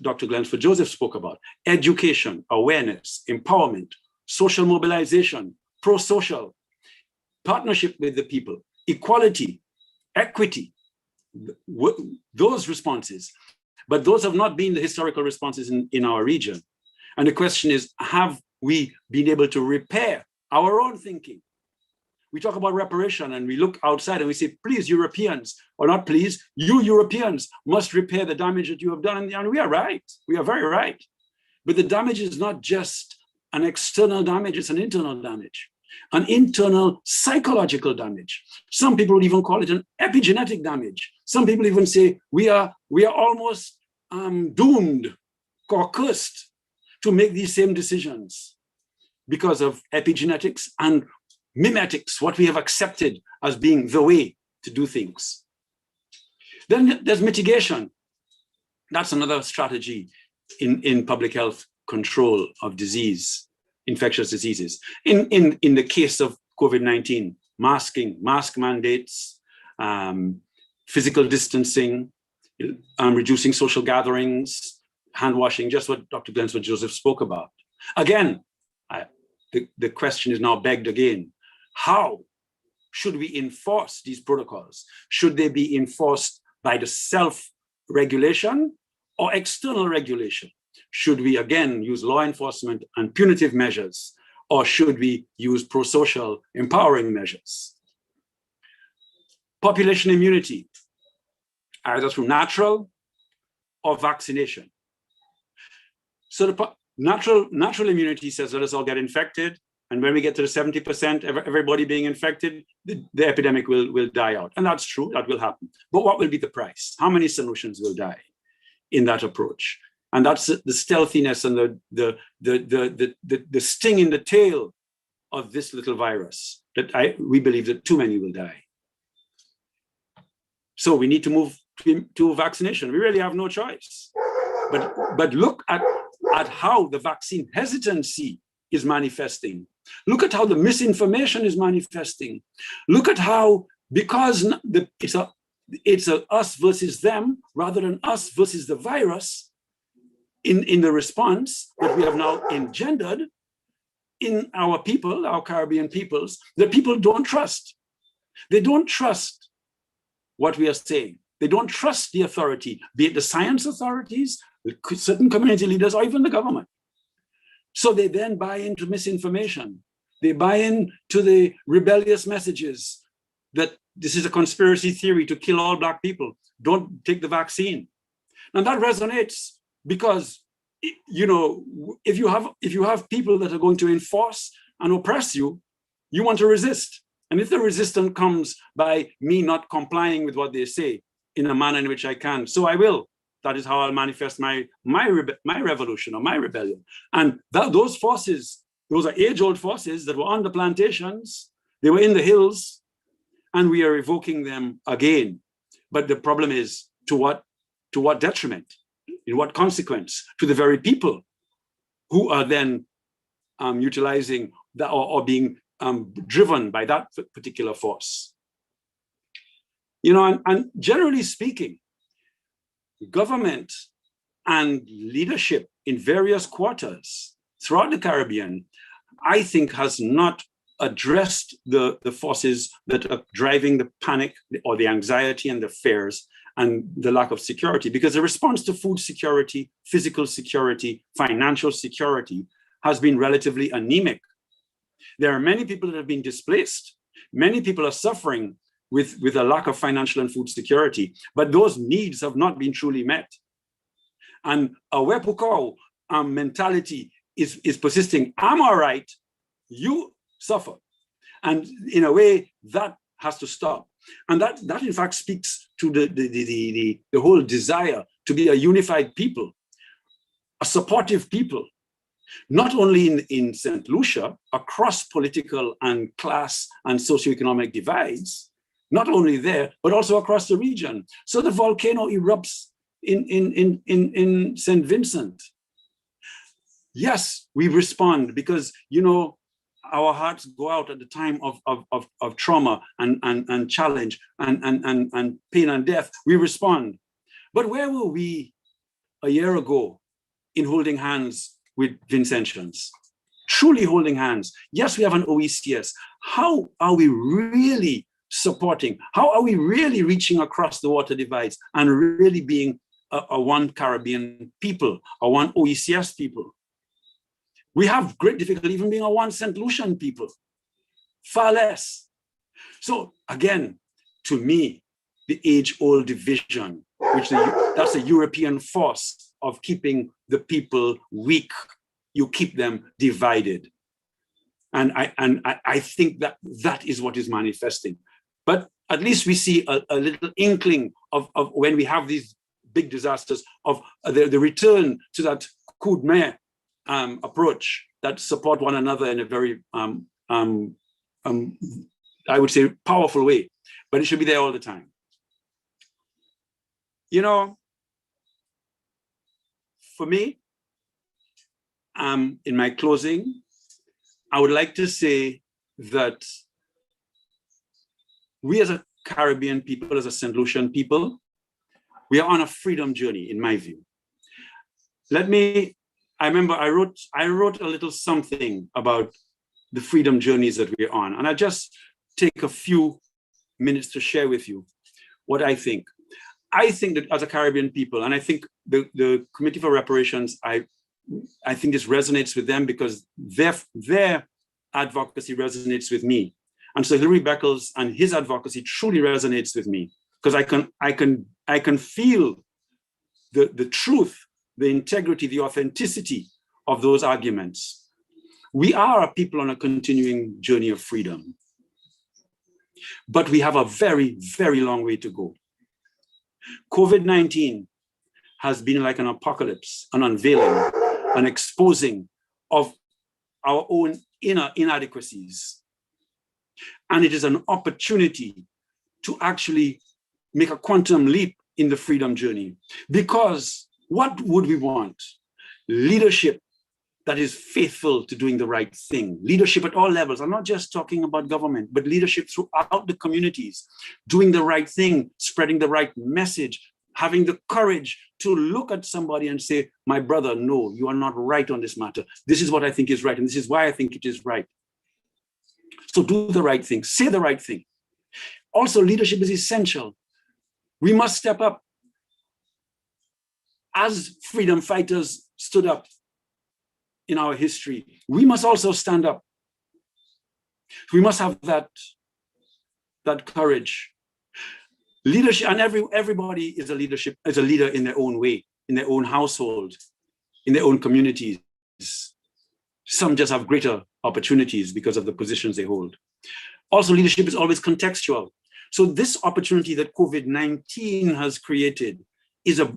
Dr. Glensford Joseph spoke about: education, awareness, empowerment, social mobilization, pro-social, partnership with the people, equality, equity, those responses. But those have not been the historical responses in our region. And the question is, have we been able to repair our own thinking? We talk about reparation and we look outside and we say, please, Europeans, or not please, you Europeans must repair the damage that you have done. And we are right. We are very right. But the damage is not just an external damage, it's an internal damage, an internal psychological damage. Some people would even call it an epigenetic damage. Some people even say we are almost doomed or cursed to make these same decisions because of epigenetics and mimetics, what we have accepted as being the way to do things. Then there's mitigation. That's another strategy in public health control of disease, infectious diseases. In the case of COVID-19, masking, mask mandates, physical distancing, reducing social gatherings, hand washing, just what Dr. Glensford Joseph spoke about. Again, the question is now begged again. How should we enforce these protocols? Should they be enforced by the self-regulation or external regulation? Should we again use law enforcement and punitive measures, or should we use pro-social empowering measures? Population immunity, either through natural or vaccination. So the natural immunity says, let us all get infected. And when we get to the 70%, everybody being infected, the epidemic will die out. And that's true, that will happen. But what will be the price? How many St. will die in that approach? And that's the stealthiness and the sting in the tail of this little virus that we believe that too many will die. So we need to move to vaccination. We really have no choice. But look at how the vaccine hesitancy is manifesting. Look at how the misinformation is manifesting. Look at how, because it's a us versus them rather than us versus the virus in the response that we have now engendered in our people, our Caribbean peoples, that people don't trust. They don't trust what we are saying. They don't trust the authority, be it the science authorities, certain community leaders, or even the government. So they then buy into misinformation. They buy into the rebellious messages that this is a conspiracy theory to kill all Black people. Don't take the vaccine. And that resonates because, you know, if you have people that are going to enforce and oppress you, you want to resist. And if the resistance comes by me not complying with what they say in a manner in which I can, so I will. That is how I'll manifest my revolution or my rebellion. And those forces, those are age-old forces that were on the plantations, they were in the hills, and we are evoking them again. But the problem is, to what detriment? In what consequence? To the very people who are then utilizing that or being driven by that particular force. You know, and generally speaking, government and leadership in various quarters throughout the Caribbean, I think, has not addressed the forces that are driving the panic or the anxiety and the fears and the lack of security, because the response to food security, physical security, financial security has been relatively anemic. There are many people that have been displaced. Many people are suffering with a lack of financial and food security, but those needs have not been truly met. And a Wepukau mentality is persisting. I'm all right, you suffer. And in a way, that has to stop. And that in fact speaks to the whole desire to be a unified people, a supportive people, not only in St. Lucia, across political and class and socioeconomic divides, not only there, but also across the region. So the volcano erupts in St. Vincent. Yes, we respond because, you know, our hearts go out at the time of trauma and challenge and pain and death. We respond. But where were we a year ago in holding hands with Vincentians? Truly holding hands. Yes, we have an OECS. How are we really supporting? How are we really reaching across the water divides and really being a one Caribbean people, a one OECS people? We have great difficulty even being a one St. Lucian people, far less. So again, to me, the age-old division, that's a European force of keeping the people weak. You keep them divided. And I think that is what is manifesting. But at least we see a little inkling of when we have these big disasters of the return to that coup de main approach that support one another in a very, I would say, powerful way. But it should be there all the time. You know, for me, in my closing, I would like to say that we as a Caribbean people, as a St. Lucian people, we are on a freedom journey, in my view. I remember I wrote a little something about the freedom journeys that we're on. And I just take a few minutes to share with you what I think. I think that as a Caribbean people, and I think the Committee for Reparations, I think this resonates with them because their advocacy resonates with me. And so Hilary Beckers and his advocacy truly resonates with me because I can feel the truth, the integrity, the authenticity of those arguments. We are a people on a continuing journey of freedom, but we have a very, very long way to go. COVID-19 has been like an apocalypse, an unveiling, an exposing of our own inner inadequacies. And it is an opportunity to actually make a quantum leap in the freedom journey. Because what would we want? Leadership that is faithful to doing the right thing. Leadership at all levels. I'm not just talking about government, but leadership throughout the communities, doing the right thing, spreading the right message, having the courage to look at somebody and say, my brother, no, you are not right on this matter. This is what I think is right, and this is why I think it is right. So do the right thing, say the right thing. Also, leadership is essential. We must step up. As freedom fighters stood up in our history, we must also stand up. We must have that courage. Leadership, and everybody is a leader in their own way, in their own household, in their own communities. Some just have greater opportunities because of the positions they hold. Also, leadership is always contextual. So this opportunity that COVID-19 has created is a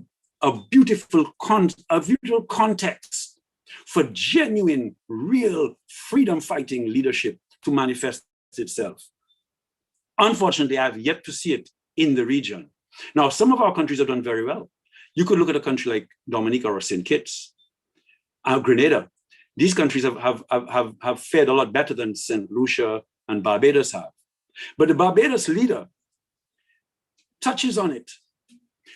beautiful context for genuine, real freedom-fighting leadership to manifest itself. Unfortunately, I have yet to see it in the region. Now, some of our countries have done very well. You could look at a country like Dominica or St. Kitts, Grenada. These countries have fared a lot better than St. Lucia and Barbados have. But the Barbados leader touches on it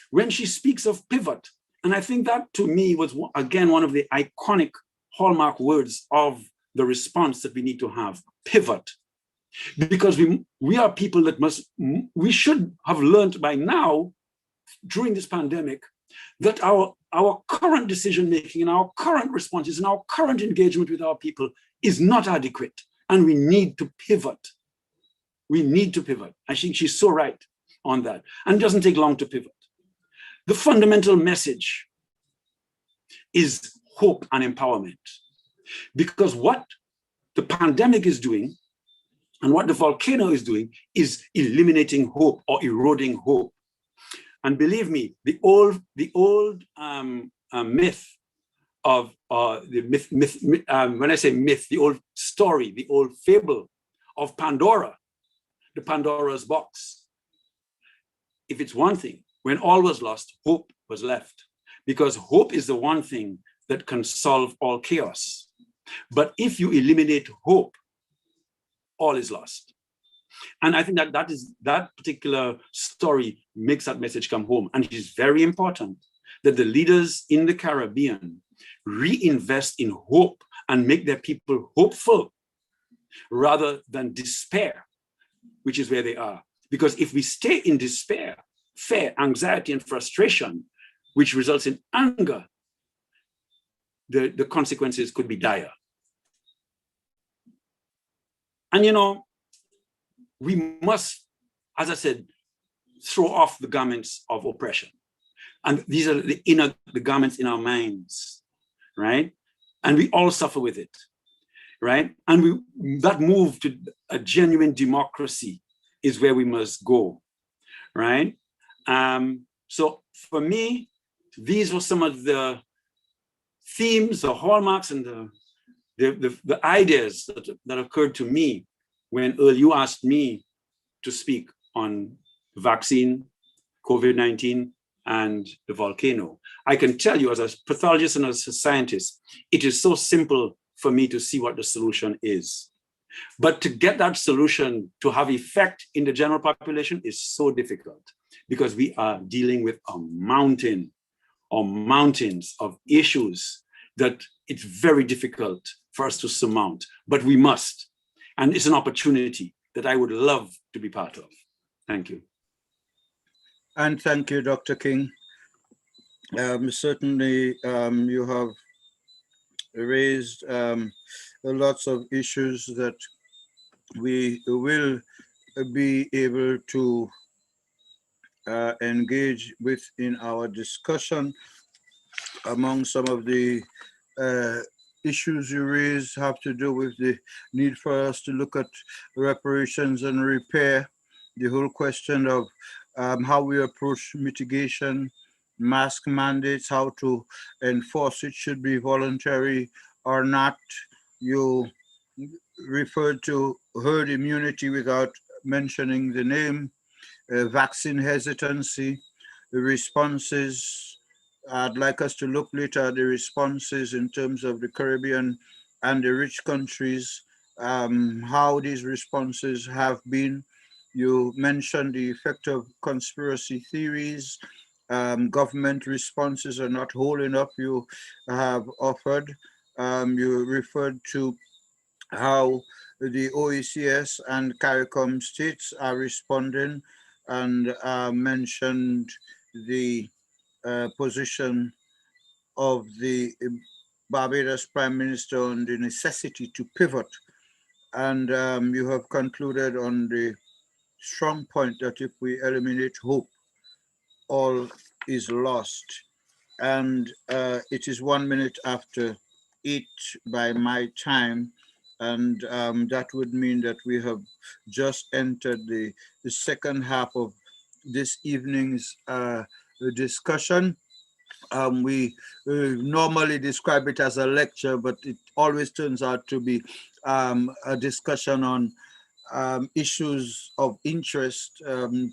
when she speaks of pivot. And I think that, to me, was, again, one of the iconic hallmark words of the response that we need to have, pivot. Because we are people that we should have learned by now, during this pandemic, that our current decision-making and our current responses and our current engagement with our people is not adequate. And we need to pivot. We need to pivot. I think she's so right on that. And it doesn't take long to pivot. The fundamental message is hope and empowerment. Because what the pandemic is doing and what the volcano is doing is eliminating hope or eroding hope. And believe me, the old myth of when I say myth, the old story, the old fable of Pandora, the Pandora's box. If it's one thing, when all was lost, hope was left, because hope is the one thing that can solve all chaos. But if you eliminate hope, all is lost. And I think that particular story makes that message come home. And it is very important that the leaders in the Caribbean reinvest in hope and make their people hopeful rather than despair, which is where they are. Because if we stay in despair, fear, anxiety, and frustration, which results in anger, the consequences could be dire. And we must, as I said, throw off the garments of oppression. And these are the garments in our minds, right? And we all suffer with it, right? And that move to a genuine democracy is where we must go, right? So for me, these were some of the themes, the hallmarks, and the ideas that occurred to me when Earl, you asked me to speak on the vaccine, COVID-19, and the volcano. I can tell you, as a pathologist and as a scientist, it is so simple for me to see what the solution is. But to get that solution to have effect in the general population is so difficult, because we are dealing with a mountain or mountains of issues that it's very difficult for us to surmount, but we must. And it's an opportunity that I would love to be part of. Thank you. And thank you, Dr. King. Certainly, you have raised lots of issues that we will be able to engage with in our discussion. Among some of the issues you raise have to do with the need for us to look at reparations and repair, the whole question of how we approach mitigation, mask mandates, how to enforce it, should be voluntary or not. You referred to herd immunity without mentioning the name, vaccine hesitancy, the responses. I'd like us to look later at the responses in terms of the Caribbean and the rich countries, how these responses have been. You mentioned the effect of conspiracy theories. Government responses are not holding up, you have offered. You referred to how the OECS and CARICOM states are responding, and mentioned the position of the Barbados Prime Minister on the necessity to pivot. And you have concluded on the strong point that if we eliminate hope, all is lost. And it is 1 minute after 8 by my time. And that would mean that we have just entered the second half of this evening's discussion. We normally describe it as a lecture, but it always turns out to be a discussion on issues of interest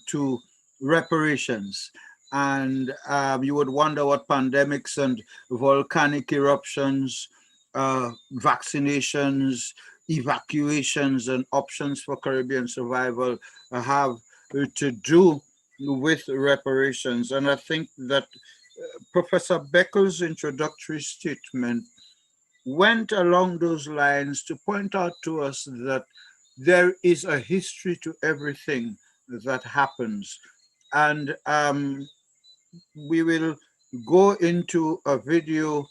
to reparations. And you would wonder what pandemics and volcanic eruptions, vaccinations, evacuations, and options for Caribbean survival have to do with reparations. And I think that Professor Beckers' introductory statement went along those lines to point out to us that there is a history to everything that happens. And we will go into a video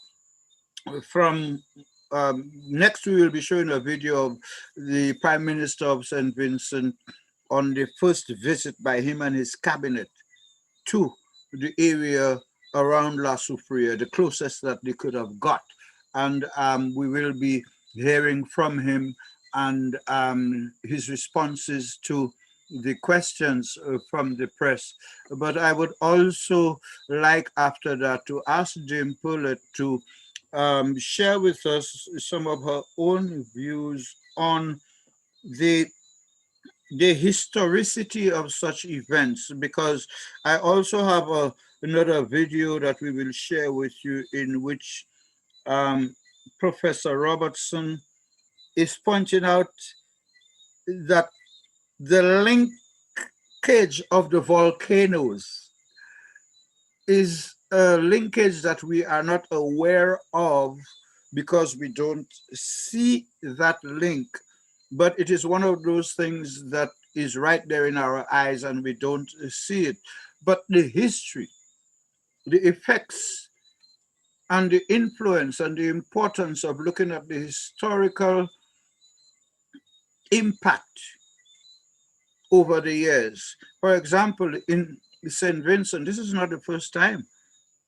from next. We will be showing a video of the Prime Minister of St. Vincent on the first visit by him and his cabinet to the area around La Soufriere, the closest that they could have got. And we will be hearing from him and his responses to the questions from the press. But I would also like after that to ask Jane Pullett to share with us some of her own views on the historicity of such events, because I also have another video that we will share with you in which Professor Robertson is pointing out that the linkage of the volcanoes is a linkage that we are not aware of because we don't see that link. But it is one of those things that is right there in our eyes and we don't see it. But the history, the effects, and the influence and the importance of looking at the historical impact over the years. For example, in St. Vincent, this is not the first time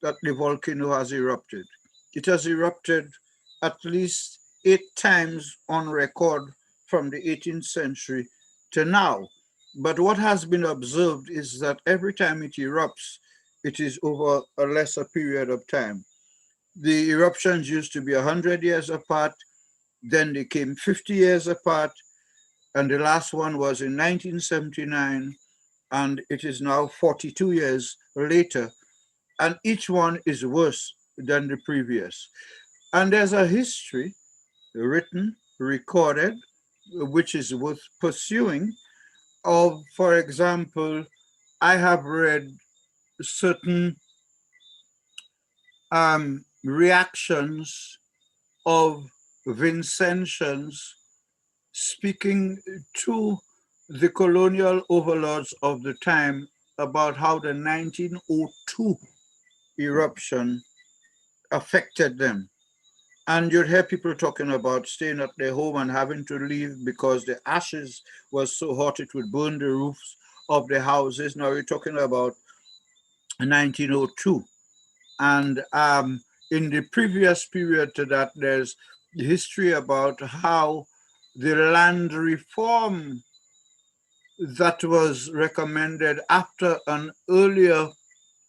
that the volcano has erupted. It has erupted at least 8 times on record from the 18th century to now. But what has been observed is that every time it erupts, it is over a lesser period of time. The eruptions used to be 100 years apart, then they came 50 years apart, and the last one was in 1979, and it is now 42 years later, and each one is worse than the previous. And there's a history written, recorded, which is worth pursuing of, for example, I have read certain reactions of Vincentians speaking to the colonial overlords of the time about how the 1902 eruption affected them. And you'd hear people talking about staying at their home and having to leave because the ashes was so hot it would burn the roofs of the houses. Now we're talking about 1902. And in the previous period to that, there's the history about how the land reform that was recommended after an earlier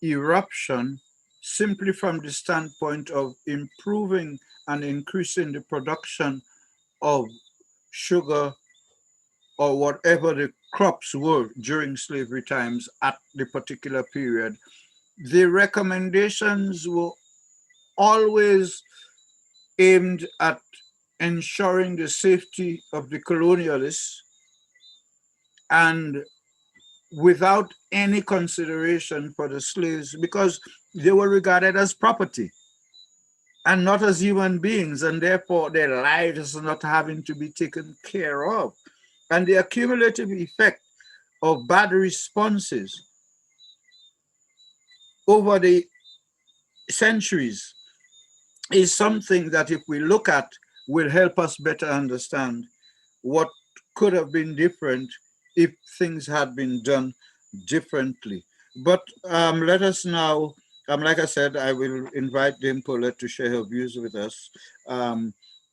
eruption, simply from the standpoint of improving and increasing the production of sugar or whatever the crops were during slavery times at the particular period. The recommendations were always aimed at ensuring the safety of the colonialists and without any consideration for the slaves, because they were regarded as property and not as human beings, and therefore their lives are not having to be taken care of. And the accumulative effect of bad responses over the centuries is something that, if we look at, will help us better understand what could have been different if things had been done differently. But let us now, like I said, I will invite Dame Paulette to share her views with us.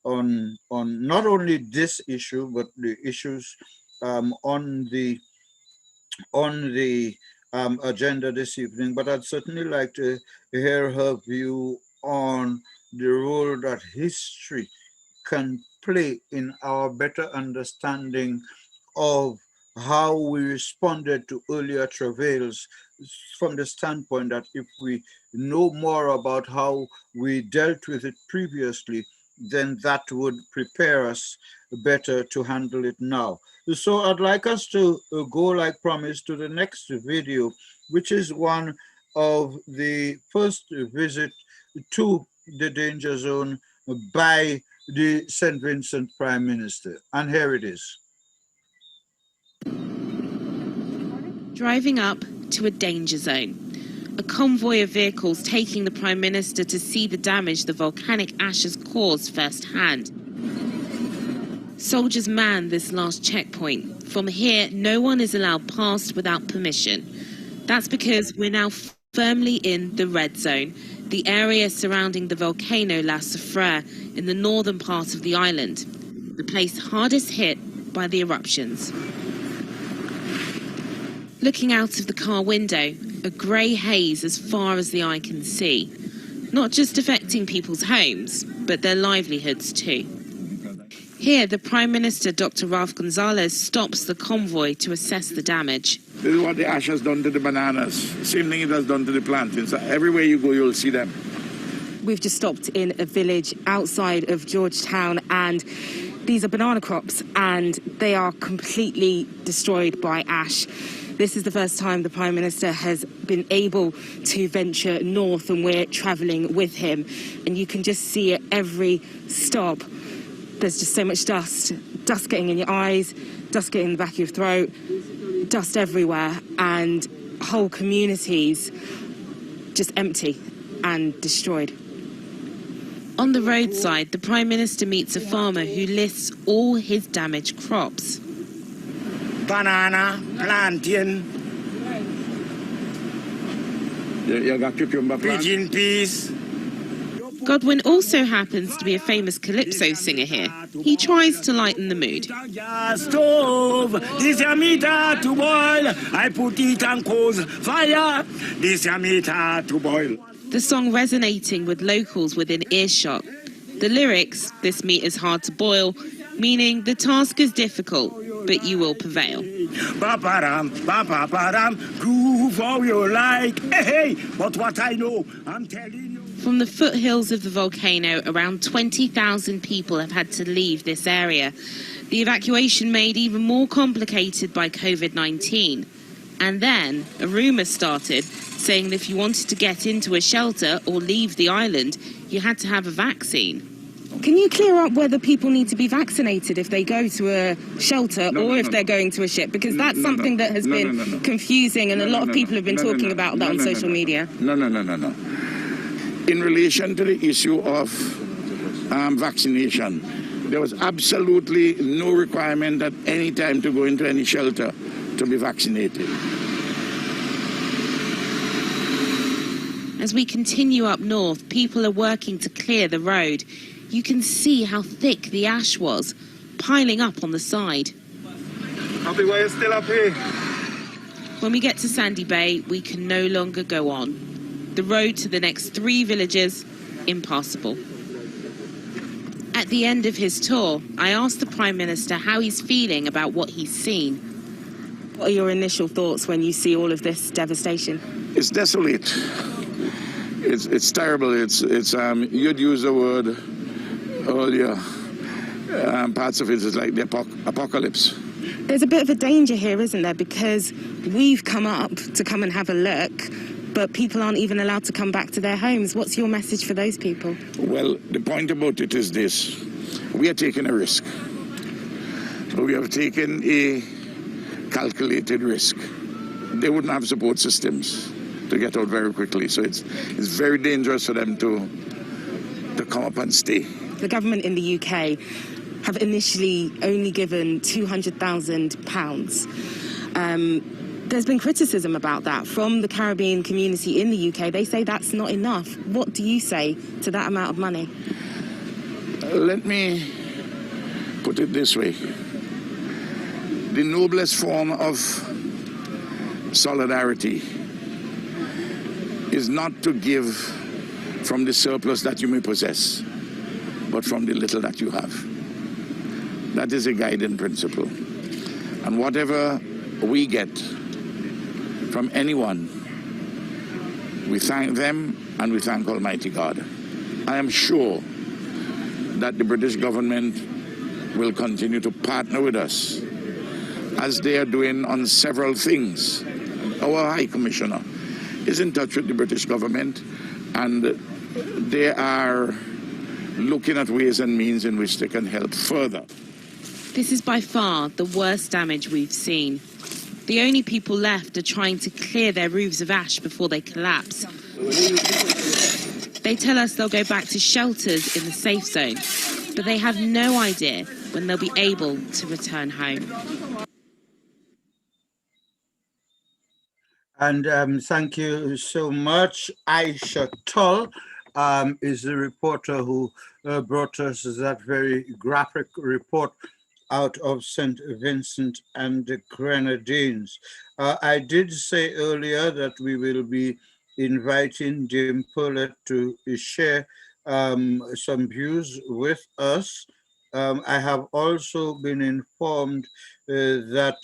not only this issue but the issues on the agenda this evening. But I'd certainly like to hear her view on the role that history can play in our better understanding of how we responded to earlier travails, from the standpoint that if we know more about how we dealt with it previously, then that would prepare us better to handle it now. So I'd like us to go, like promised, to the next video, which is one of the first visit to the danger zone by the St. Vincent Prime Minister. And here it is. Driving up to a danger zone. A convoy of vehicles taking the Prime Minister to see the damage the volcanic ash has caused firsthand. Soldiers man this last checkpoint. From here, no one is allowed past without permission. That's because we're now firmly in the red zone, the area surrounding the volcano La Soufrière in the northern part of the island, the place hardest hit by the eruptions. Looking out of the car window, a grey haze as far as the eye can see, not just affecting people's homes, but their livelihoods too. Here, the Prime Minister, Dr. Ralph Gonzalez, stops the convoy to assess the damage. This is what the ash has done to the bananas. Same thing it has done to the plantains. So everywhere you go, you'll see them. We've just stopped in a village outside of Georgetown, and these are banana crops, and they are completely destroyed by ash. This is the first time the Prime Minister has been able to venture north, and we're travelling with him. And you can just see at every stop, there's just so much dust getting in your eyes, dust getting in the back of your throat, dust everywhere, and whole communities just empty and destroyed. On the roadside, the Prime Minister meets a farmer who lists all his damaged crops. Banana, plantain, you got cucumber, pigeon peas. Godwin also happens to be a famous calypso singer here. He tries to lighten the mood. Stove, this your meter to boil. I put it on coals fire. This your meter to boil. The song resonating with locals within earshot. The lyrics, this meat is hard to boil, meaning the task is difficult, but you will prevail. Ba-ba-dam, ba-ba-ba-dam, groove how you like. Hey, but what I know, I'm telling you. From the foothills of the volcano, around 20,000 people have had to leave this area. The evacuation made even more complicated by COVID-19. And then a rumour started saying that if you wanted to get into a shelter or leave the island, you had to have a vaccine. Can you clear up whether people need to be vaccinated if they go to a shelter or if they're going to a ship? Because that's something that has been confusing, and a lot of people have been talking about that on social media. No. In relation to the issue of vaccination, there was absolutely no requirement at any time to go into any shelter to be vaccinated. As we continue up north, people are working to clear the road. You can see how thick the ash was, piling up on the side. Happy, why are you still up here? When we get to Sandy Bay, we can no longer go on. The road to the next 3 villages, impassable. At the end of his tour, I asked the Prime Minister how he's feeling about what he's seen. What are your initial thoughts when you see all of this devastation? It's desolate. It's terrible. You'd use the word earlier. Parts of it is like the apocalypse. There's a bit of a danger here, isn't there? Because we've come up to come and have a look, but people aren't even allowed to come back to their homes. What's your message for those people? Well, the point about it is this. We are taking a risk. We have taken a calculated risk. They wouldn't have support systems to get out very quickly. So it's very dangerous for them to come up and stay. The government in the UK have initially only given £200,000. There's been criticism about that from the Caribbean community in the UK. They say that's not enough. What do you say to that amount of money? Let me put it this way. The noblest form of solidarity is not to give from the surplus that you may possess, but from the little that you have. That is a guiding principle. And whatever we get from anyone, we thank them and we thank Almighty God. I am sure that the British government will continue to partner with us as they are doing on several things. Our High Commissioner is in touch with the British government, and they are looking at ways and means in which they can help further. This is by far the worst damage we've seen. The only people left are trying to clear their roofs of ash before they collapse. They tell us they'll go back to shelters in the safe zone, but they have no idea when they'll be able to return home. And thank you so much. Aisha Tull is the reporter who brought us that very graphic report out of St. Vincent and the Grenadines. I did say earlier that we will be inviting Jim Purlett to share some views with us. I have also been informed that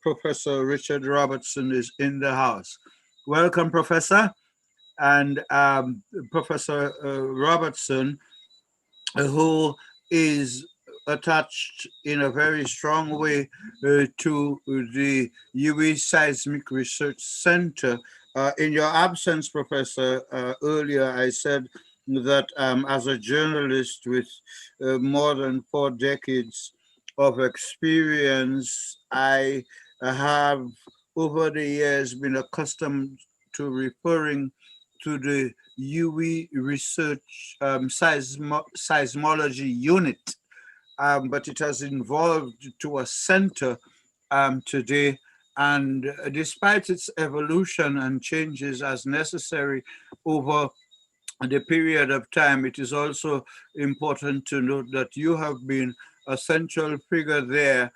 Professor Richard Robertson is in the house. Welcome, Professor. And Professor Robertson, who is attached in a very strong way to the UWI Seismic Research Center. In your absence, Professor, earlier I said that as a journalist with more than 4 decades of experience, I have over the years been accustomed to referring to the UWI Research Seismology Unit, but it has evolved to a center today. And despite its evolution and changes as necessary over the period of time, it is also important to note that you have been a central figure there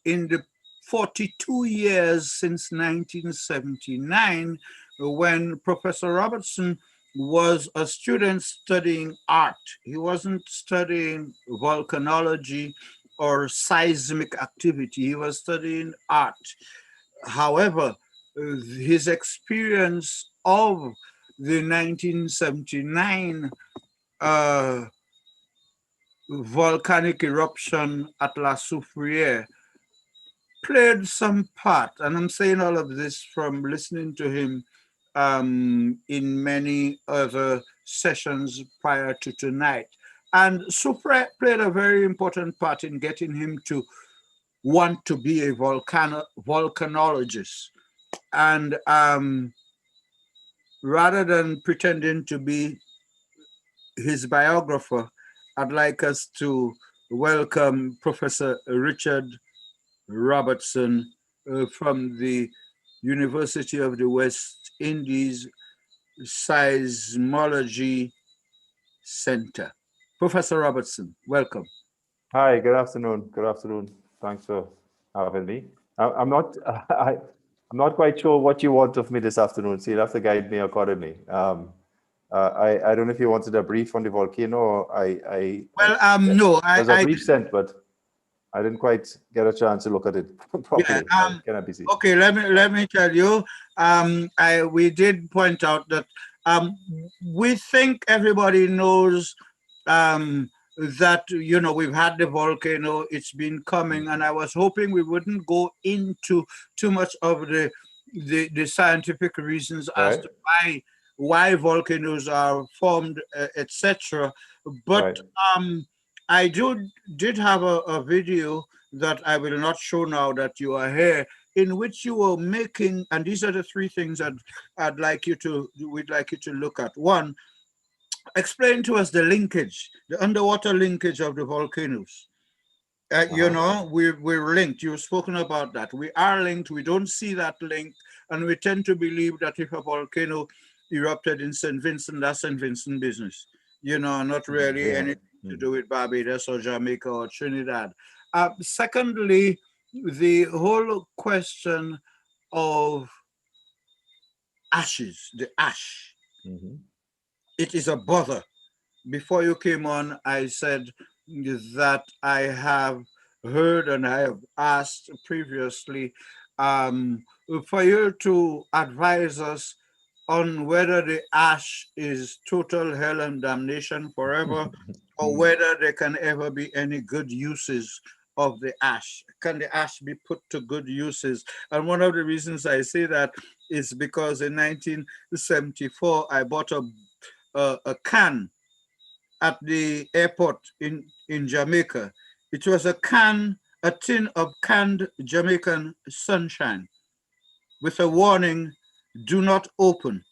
in the 42 years since 1979, when Professor Robertson was a student studying art. He wasn't studying volcanology or seismic activity, he was studying art. However, his experience of the 1979 volcanic eruption at La Soufrière played some part, and I'm saying all of this from listening to him in many other sessions prior to tonight. And Soufrière played a very important part in getting him to want to be a volcanologist. And rather than pretending to be his biographer, I'd like us to welcome Professor Richard Robertson from the University of the West Indies Seismology Center. Professor Robertson, welcome. Hi, good afternoon. Good afternoon. Thanks for having me. I'm not quite sure what you want of me this afternoon, so you'll have to guide me accordingly. I don't know if you wanted a brief on the volcano. No, there's a brief sent, but I didn't quite get a chance to look at it properly. Yeah, kind of busy. Okay, let me tell you. We did point out that we think everybody knows that we've had the volcano. It's been coming, and I was hoping we wouldn't go into too much of the scientific reasons as to why volcanoes are formed, etc. But I did have a video that I will not show now that you are here, in which you were making, and these are the 3 things that we'd like you to look at. 1, explain to us the linkage, the underwater linkage of the volcanoes. We're linked. You've spoken about that. We are linked. We don't see that link, and we tend to believe that if a volcano erupted in St. Vincent, that's St. Vincent business. Not really anything to do with Barbados or Jamaica or Trinidad. Secondly, the whole question of ashes, the ash, it is a bother. Before you came on, I said that I have heard and I have asked previously for you to advise us on whether the ash is total hell and damnation forever or whether there can ever be any good uses of the ash. Can the ash be put to good uses? And one of the reasons I say that is because in 1974, I bought a can at the airport in Jamaica. It was a tin of canned Jamaican sunshine with a warning, do not open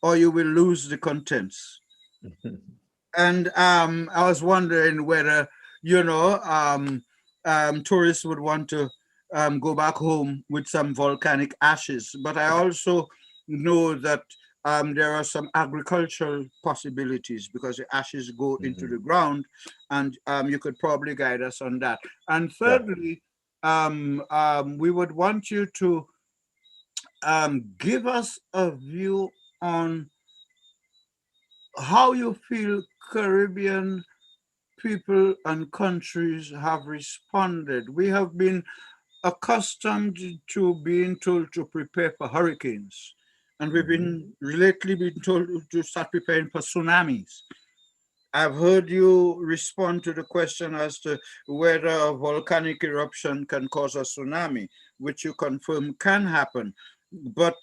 or you will lose the contents. And I was wondering whether, tourists would want to go back home with some volcanic ashes. But I also know that there are some agricultural possibilities because the ashes go into the ground, and you could probably guide us on that. And thirdly, we would want you to give us a view on how you feel Caribbean people and countries have responded. We have been accustomed to being told to prepare for hurricanes, and we've been lately been told to start preparing for tsunamis. I've heard you respond to the question as to whether a volcanic eruption can cause a tsunami, which you confirm can happen. But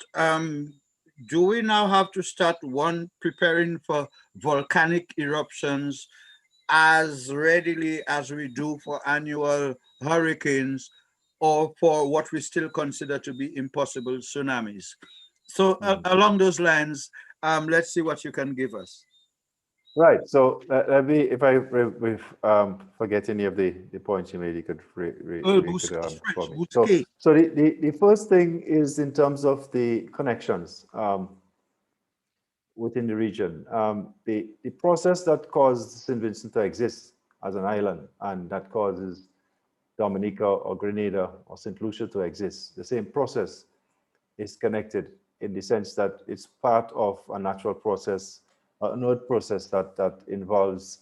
do we now have to start preparing for volcanic eruptions as readily as we do for annual hurricanes or for what we still consider to be impossible tsunamis? So along those lines, let's see what you can give us. Right. So let me, if I forget any of the points you made, you could for me. So the first thing is in terms of the connections within the region. The process that caused St. Vincent to exist as an island and that causes Dominica or Grenada or St. Lucia to exist, the same process is connected in the sense that it's part of a natural process, an earth process that involves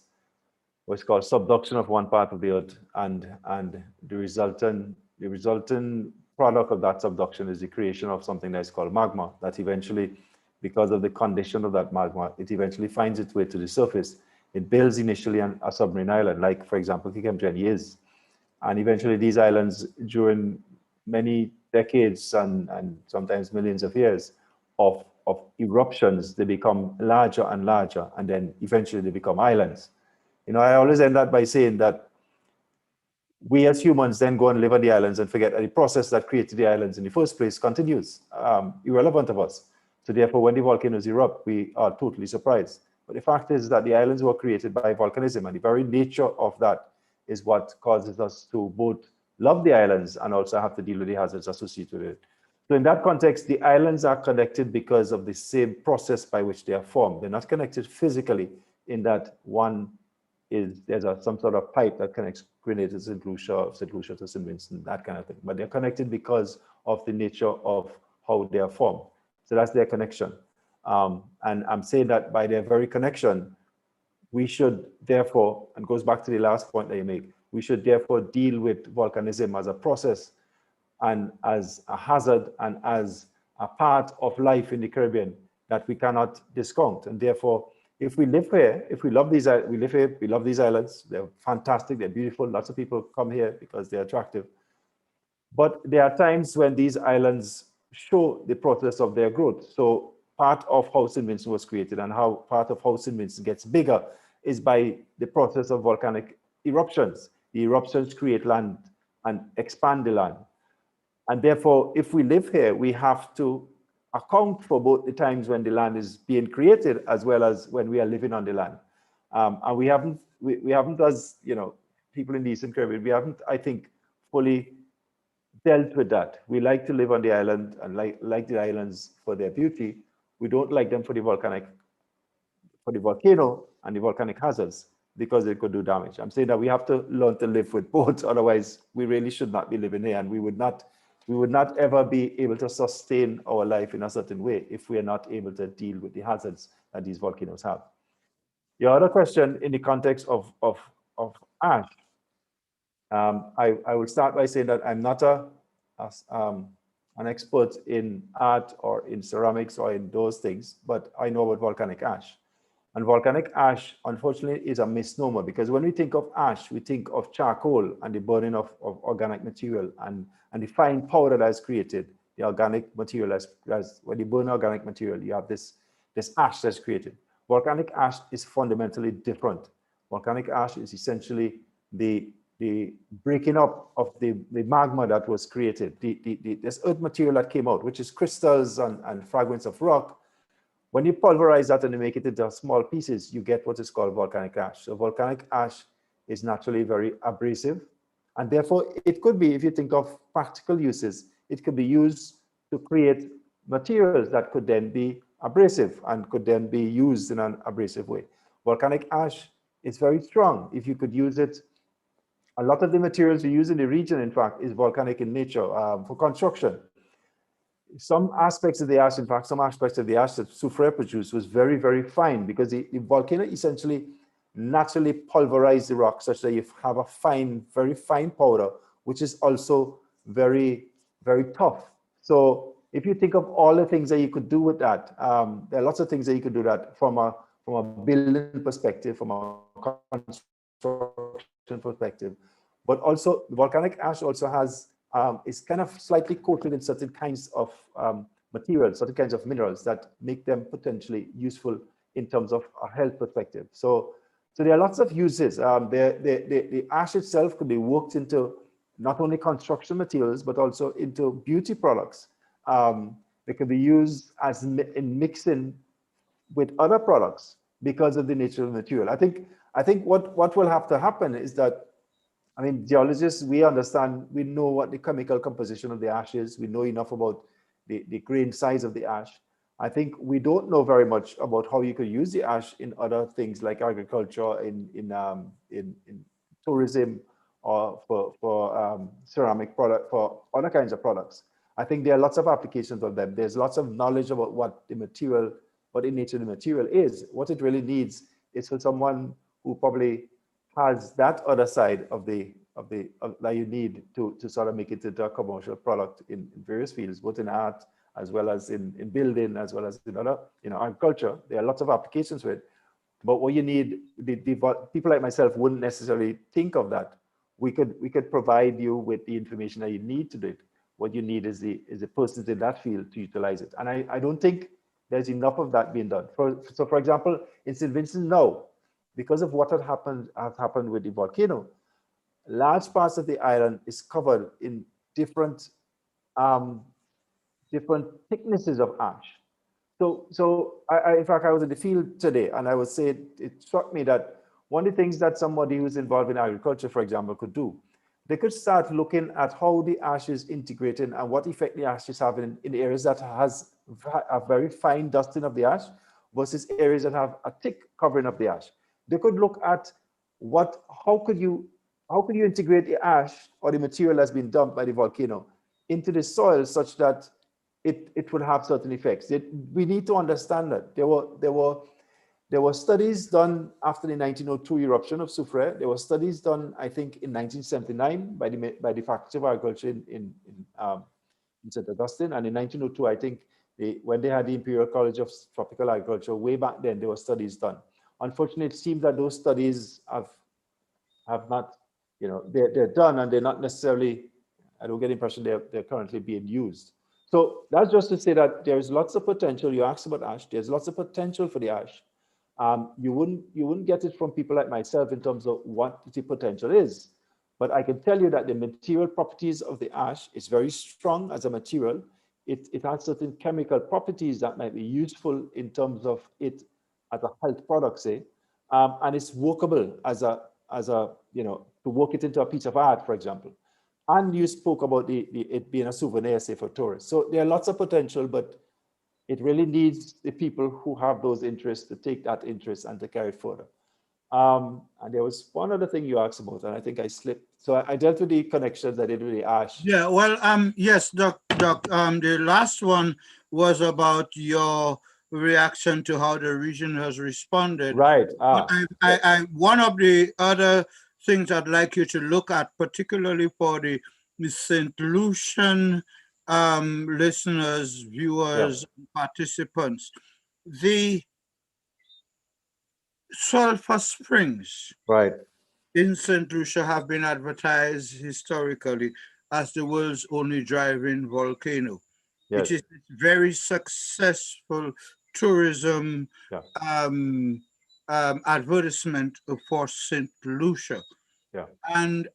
what's called subduction of one part of the earth, and the resultant product of that subduction is the creation of something that's called magma, that eventually, because of the condition of that magma, it eventually finds its way to the surface. It builds initially a submarine island, like, for example, Kikemjeni is. And eventually these islands, during many decades and sometimes millions of years of eruptions, they become larger and larger, and then eventually they become islands. I always end that by saying that we as humans then go and live on the islands and forget that the process that created the islands in the first place continues, irrelevant of us. So therefore, when the volcanoes erupt, we are totally surprised. But the fact is that the islands were created by volcanism, and the very nature of that is what causes us to both love the islands and also have to deal with the hazards associated with it. So in that context, the islands are connected because of the same process by which they are formed. They're not connected physically in that one is, there's some sort of pipe that connects Grenada to St. Lucia to St. Vincent, that kind of thing. But they're connected because of the nature of how they are formed. So that's their connection. And I'm saying that by their very connection, we should therefore, and goes back to the last point that you make, we should therefore deal with volcanism as a process and as a hazard and as a part of life in the Caribbean that we cannot discount. And therefore, if we live here, if we love these, we live here, we love these islands, they're fantastic, they're beautiful, lots of people come here because they're attractive. But there are times when these islands show the process of their growth. So part of how St. Vincent was created and how part of how St. Vincent gets bigger is by the process of volcanic eruptions. The eruptions create land and expand the land. And therefore, if we live here, we have to account for both the times when the land is being created as well as when we are living on the land. And we haven't, as people in the Eastern Caribbean, we haven't, I think, fully dealt with that. We like to live on the island and like the islands for their beauty. We don't like them for the volcano and the volcanic hazards. because it could do damage. I'm saying that we have to learn to live with both. Otherwise, we really should not be living here, and we would not ever be able to sustain our life in a certain way if we are not able to deal with the hazards that these volcanoes have. Your other question in the context of ash, I will start by saying that I'm not an expert in art or in ceramics or in those things, but I know about volcanic ash. And volcanic ash, unfortunately, is a misnomer, because when we think of ash, we think of charcoal and the burning of organic material and the fine powder that is created. The organic material, as when you burn organic material, you have this ash that's created. Volcanic ash is fundamentally different. Volcanic ash is essentially the breaking up of the magma that was created, this earth material that came out, which is crystals and fragments of rock. When you pulverize that and you make it into small pieces, you get what is called volcanic ash. So volcanic ash is naturally very abrasive, and therefore it could be, if you think of practical uses, it could be used to create materials that could then be abrasive and could then be used in an abrasive way. Volcanic ash is very strong. If you could use it, a lot of the materials we use in the region, in fact, is volcanic in nature for construction. Some aspects of the ash, in fact, some aspects of the ash that Soufrière produced was very, very fine, because the volcano essentially naturally pulverized the rock such that you have a fine, very fine powder, which is also very, very tough. So if you think of all the things that you could do with that, there are lots of things that you could do that from a building perspective, from a construction perspective. But also, volcanic ash also has is kind of slightly coated in certain kinds of materials, certain kinds of minerals that make them potentially useful in terms of a health perspective. So there are lots of uses. The ash itself could be worked into not only construction materials, but also into beauty products. They could be used as in mixing with other products because of the nature of the material. I think what will have to happen is that, I mean, geologists, we understand, we know what the chemical composition of the ash is. We know enough about the grain size of the ash. I think we don't know very much about how you could use the ash in other things like agriculture, in tourism, or for ceramic product, for other kinds of products. I think there are lots of applications of them. There's lots of knowledge about what the material, what the nature of the material is. What it really needs is for someone who probably has that other side of that you need to sort of make it into a commercial product in various fields, both in art as well as in building, as well as in other, agriculture. There are lots of applications for it. But what you need, the people like myself wouldn't necessarily think of that. We could provide you with the information that you need to do it. What you need is the persons in that field to utilize it. And I don't think there's enough of that being done. So for example, in St. Vincent now, because of what has happened with the volcano, large parts of the island is covered in different thicknesses of ash. So in fact, I was in the field today, and I would say it struck me that one of the things that somebody who's involved in agriculture, for example, could do, they could start looking at how the ash is integrating and what effect the ash is having in areas that has a very fine dusting of the ash versus areas that have a thick covering of the ash. They could look at how could you integrate the ash or the material that's been dumped by the volcano into the soil such that it would have certain effects. We need to understand that there were studies done after the 1902 eruption of Soufrière. There were studies done, I think, in 1979 by the Faculty of Agriculture in St. Augustine, and in 1902, I think, when they had the Imperial College of Tropical Agriculture, way back then, there were studies done. Unfortunately, it seems that those studies have not, they're done, and they're not necessarily, I don't get the impression they're currently being used. So that's just to say that there's lots of potential. You asked about ash. There's lots of potential for the ash. You wouldn't get it from people like myself in terms of what the potential is. But I can tell you that the material properties of the ash is very strong as a material. It has certain chemical properties that might be useful in terms of it as a health product, say, and it's workable as a to work it into a piece of art, for example. And you spoke about it being a souvenir, say, for tourists. So there are lots of potential, but it really needs the people who have those interests to take that interest and to carry it further. And there was one other thing you asked about, and I think I slipped. So I dealt with the connections. I did with the ash. Yeah, well, yes, Doc. The last one was about your reaction to how the region has responded. Right. But one of the other things I'd like you to look at, particularly for the St. Lucian listeners, viewers, participants, the sulfur springs Right. in St. Lucia have been advertised historically as the world's only drive-in volcano. Yes. It is very successful tourism advertisement for St. Lucia. Yeah. And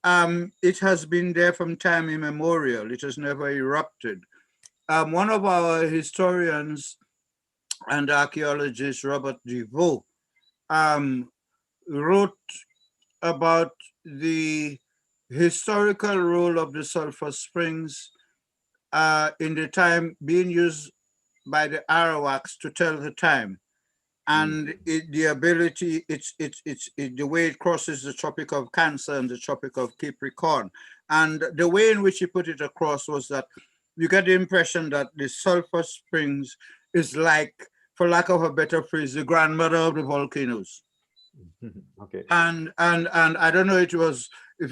it has been there from time immemorial. It has never erupted. One of our historians and archaeologist, Robert DeVoe, wrote about the historical role of the sulfur springs in the time being used by the Arawaks to tell the time, and the ability, the way it crosses the Tropic of Cancer and the Tropic of Capricorn, and the way in which he put it across was that you get the impression that the sulfur springs is like, for lack of a better phrase, the grandmother of the volcanoes. Okay. And I don't know if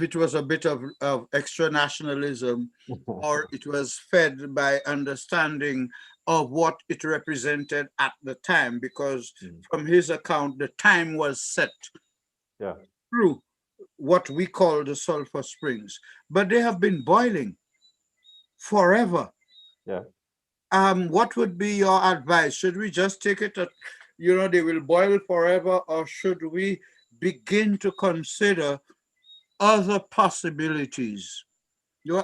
it was a bit of extra nationalism or it was fed by understanding of what it represented at the time, because from his account, the time was set through what we call the sulfur springs, but they have been boiling forever. Yeah. What would be your advice? Should we just take it that, they will boil forever, or should we begin to consider other possibilities?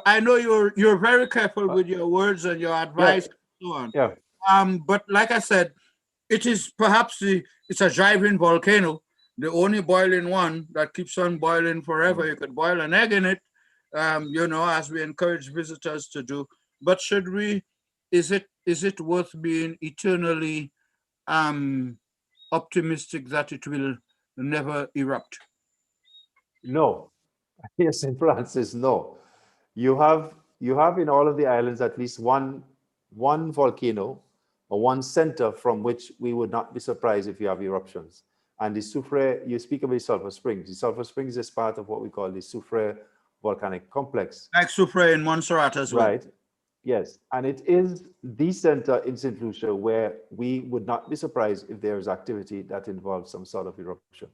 I know you're very careful with your words and your advice and so on. Yeah. But like I said, it is perhaps it's a driving volcano, the only boiling one that keeps on boiling forever. You could boil an egg in it, as we encourage visitors to do. But is it worth being eternally optimistic that it will never erupt? No. Yes, in France is no. You have in all of the islands at least one volcano or one center from which we would not be surprised if you have eruptions. And the Soufrière, you speak of the sulfur springs. The sulfur springs is part of what we call the Soufrière volcanic complex. Like Soufrière in Montserrat as well. Right. Yes. And it is the center in St. Lucia where we would not be surprised if there is activity that involves some sort of eruption.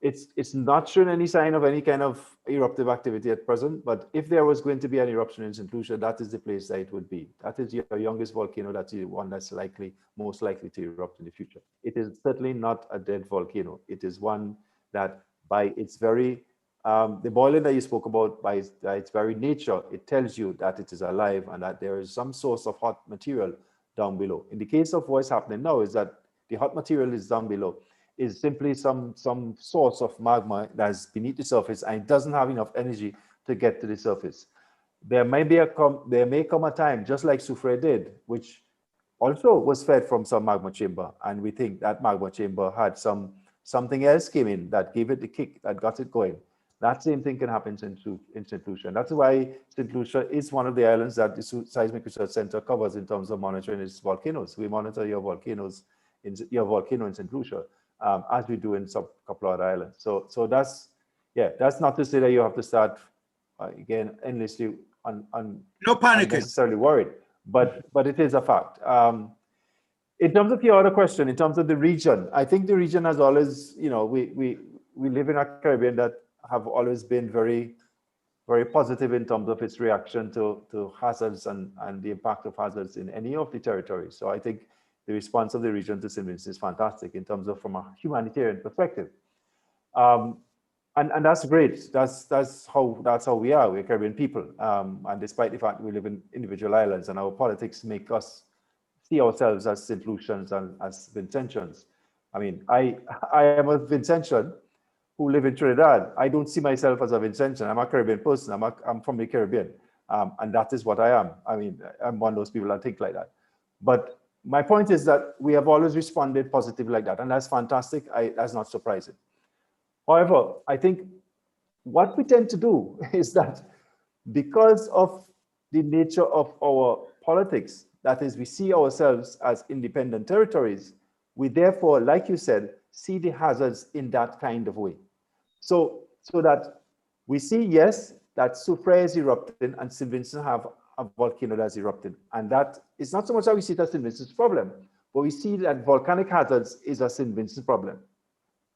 It's not showing any sign of any kind of eruptive activity at present, but if there was going to be an eruption in St. Lucia, that is the place that it would be. That is your youngest volcano. That's the one that's most likely to erupt in the future. It is certainly not a dead volcano. It is one that by its very, the boiling that you spoke about, by its very nature, it tells you that it is alive and that there is some source of hot material down below. In the case of what's happening now is that the hot material is down below, is simply some source of magma that's beneath the surface and it doesn't have enough energy to get to the surface. There may come a time, just like Soufrière did, which also was fed from some magma chamber, and we think that magma chamber had something else came in that gave it the kick that got it going. That same thing can happen in St. Lucia. And that's why St. Lucia is one of the islands that the Seismic Research Center covers in terms of monitoring its volcanoes. We monitor your volcano in St. Lucia, as we do in some couple of other islands. So that's not to say that you have to start again endlessly unnecessarily worried, but it is a fact. In terms of your other question, in terms of the region, I think the region has always, we live in a Caribbean that have always been very, very positive in terms of its reaction to hazards and the impact of hazards in any of the territories. So I think the response of the region to St. Vincent is fantastic in terms of from a humanitarian perspective. And that's great. That's how we are. We're Caribbean people. And despite the fact we live in individual islands and our politics make us see ourselves as St. Lucians and as Vincentians. I mean, I am a Vincentian who live in Trinidad. I don't see myself as a Vincentian. I'm a Caribbean person. I'm from the Caribbean. And that is what I am. I mean, I'm one of those people that think like that. But my point is that we have always responded positively like that, and that's fantastic. That's not surprising. However, I think what we tend to do is that because of the nature of our politics, that is, we see ourselves as independent territories, we therefore, like you said, see the hazards in that kind of way. So that we see, yes, that Soufrière is erupting and St. Vincent have a volcano that's erupted. And that is not so much how we see it as St. Vincent's problem, but we see that volcanic hazards is a St. Vincent problem.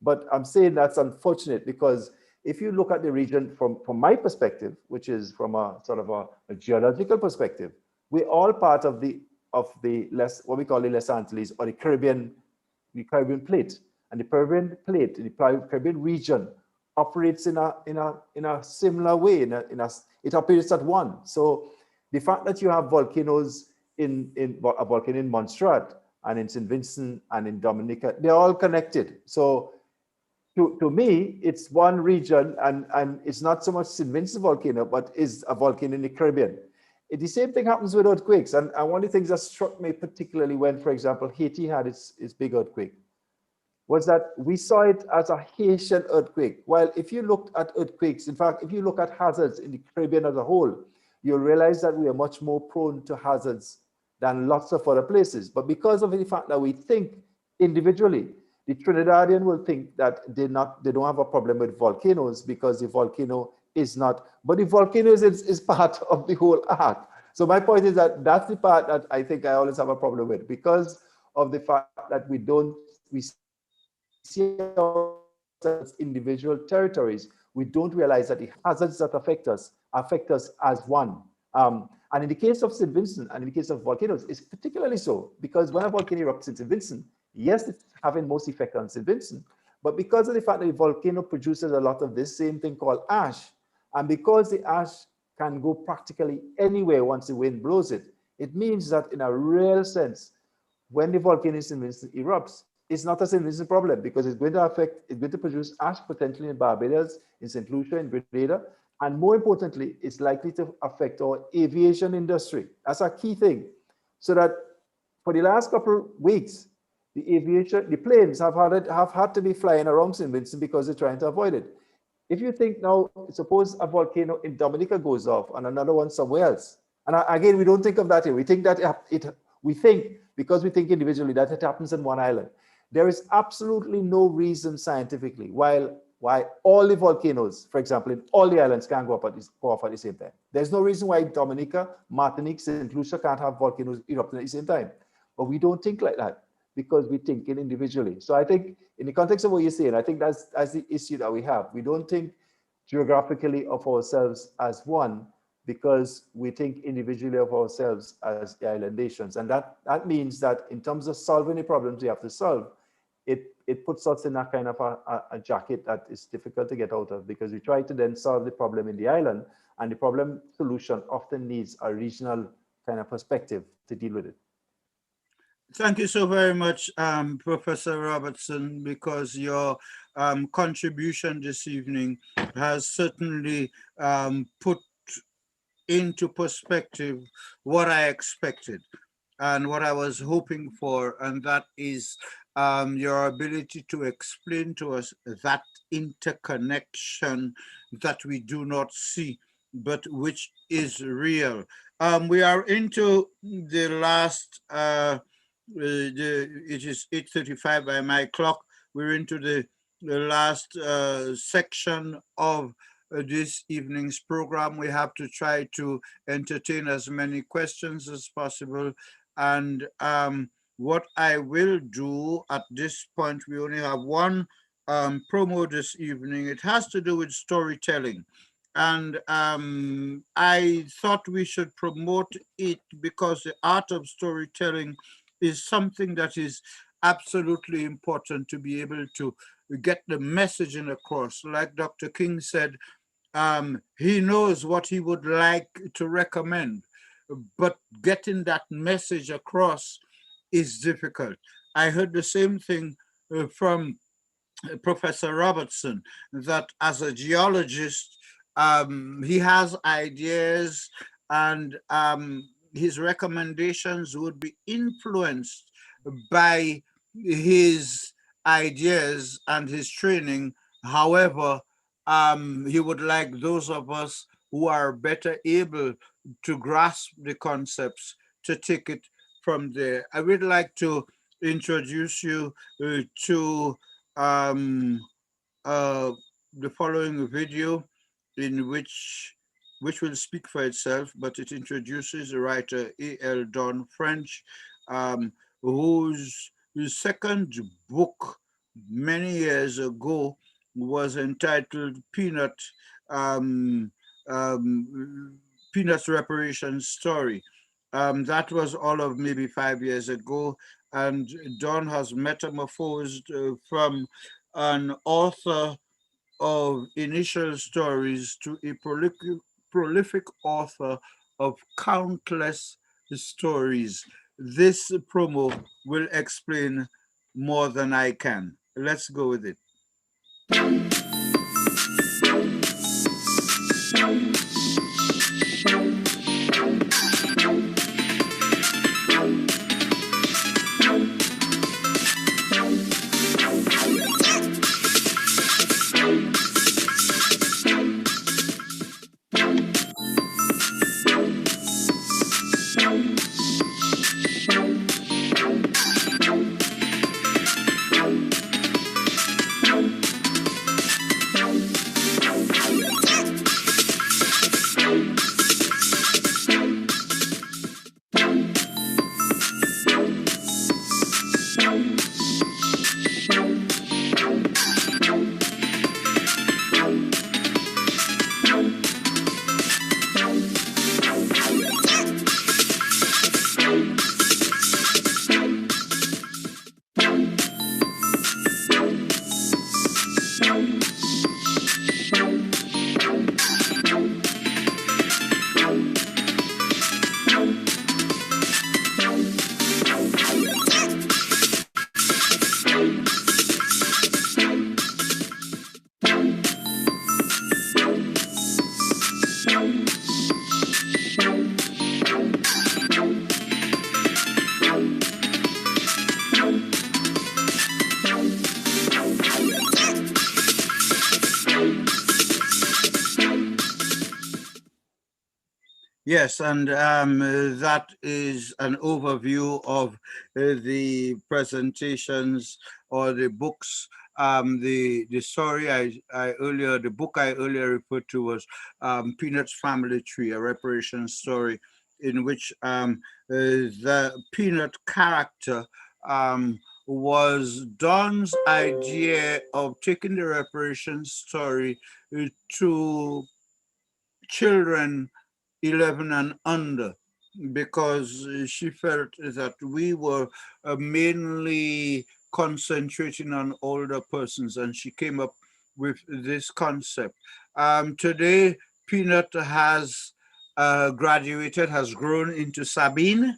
But I'm saying that's unfortunate because if you look at the region from my perspective, which is from a sort of a geological perspective, we're all part of what we call the Les Antilles or the Caribbean plate. And the Caribbean plate, the Caribbean region operates in a similar way. It operates at one. So the fact that you have volcanoes in a volcano in Montserrat and in St. Vincent and in Dominica, they're all connected. So to me, it's one region, and it's not so much St. Vincent volcano, but is a volcano in the Caribbean. The same thing happens with earthquakes. And one of the things that struck me particularly when, for example, Haiti had its big earthquake, was that we saw it as a Haitian earthquake. While if you looked at earthquakes, in fact, if you look at hazards in the Caribbean as a whole, you'll realize that we are much more prone to hazards than lots of other places. But because of the fact that we think individually, the Trinidadian will think that they don't have a problem with volcanoes because the volcano is not, but the volcano is part of the whole art. So my point is that that's the part that I think I always have a problem with, because of the fact that we see ourselves as individual territories. We don't realize that the hazards that affect us as one. And in the case of St. Vincent and in the case of volcanoes, it's particularly so, because when a volcano erupts in St. Vincent, yes, it's having most effect on St. Vincent, but because of the fact that the volcano produces a lot of this same thing called ash, and because the ash can go practically anywhere once the wind blows it, it means that in a real sense, when the volcano in St. Vincent erupts, it's not a St. Vincent problem because it's going to produce ash potentially in Barbados, in St. Lucia, in Grenada, and more importantly, it's likely to affect our aviation industry. That's a key thing. So that for the last couple of weeks, the planes have had to be flying around St. Vincent because they're trying to avoid it. If you think now, suppose a volcano in Dominica goes off and another one somewhere else, and again, we don't think of that here. We think that because we think individually that it happens in one island. There is absolutely no reason scientifically why all the volcanoes, for example, in all the islands can go off at the same time. There's no reason why Dominica, Martinique, St. Lucia can't have volcanoes erupting at the same time. But we don't think like that because we think it individually. So I think in the context of what you're saying, I think that's the issue that we have. We don't think geographically of ourselves as one because we think individually of ourselves as the island nations. And that means that in terms of solving the problems we have to solve, it puts us in a kind of a jacket that is difficult to get out of, because we try to then solve the problem in the island, and the problem solution often needs a regional kind of perspective to deal with it. Thank you so very much, Professor Robertson, because your contribution this evening has certainly put into perspective what I expected and what I was hoping for, and that is your ability to explain to us that interconnection that we do not see, but which is real. We are into the last, it is 8:35 by my clock. We're into the last section of this evening's program. We have to try to entertain as many questions as possible. And what I will do at this point, we only have one promo this evening. It has to do with storytelling. And I thought we should promote it because the art of storytelling is something that is absolutely important to be able to get the messaging across. Like Dr. King said, he knows what he would like to recommend, but getting that message across is difficult. I heard the same thing from Professor Robertson, that as a geologist, he has ideas and his recommendations would be influenced by his ideas and his training. However, he would like those of us who are better able to grasp the concepts to take it from there. I would like to introduce you to um, uh, the following video in which will speak for itself, but it introduces the writer A.L. Don French, um, whose second book many years ago was entitled um, um, Peanuts Reparations Story. That was all of maybe 5 years ago, and Don has metamorphosed from an author of initial stories to a prolific author of countless stories. This promo will explain more than I can. Let's go with it. Yes, and that is an overview of the presentations or the books. The story the book I earlier referred to was Peanut's Family Tree, a reparations story, in which the Peanut character was Don's idea of taking the reparations story to children 11 and under, because she felt that we were mainly concentrating on older persons, and she came up with this concept. Today, Peanut has graduated, has grown into Sabine,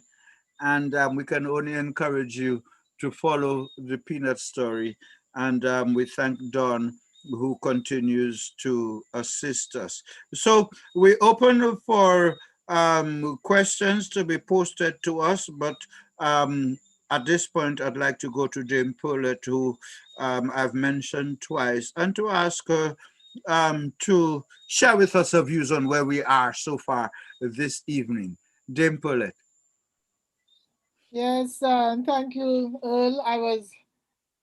and we can only encourage you to follow the Peanut story. And we thank Don, who continues to assist us. So we open for questions to be posted to us, but at this point, I'd like to go to Dame Paulette, who I've mentioned twice, and to ask her to share with us her views on where we are so far this evening. Dame Paulette. Yes, thank you, Earl. I was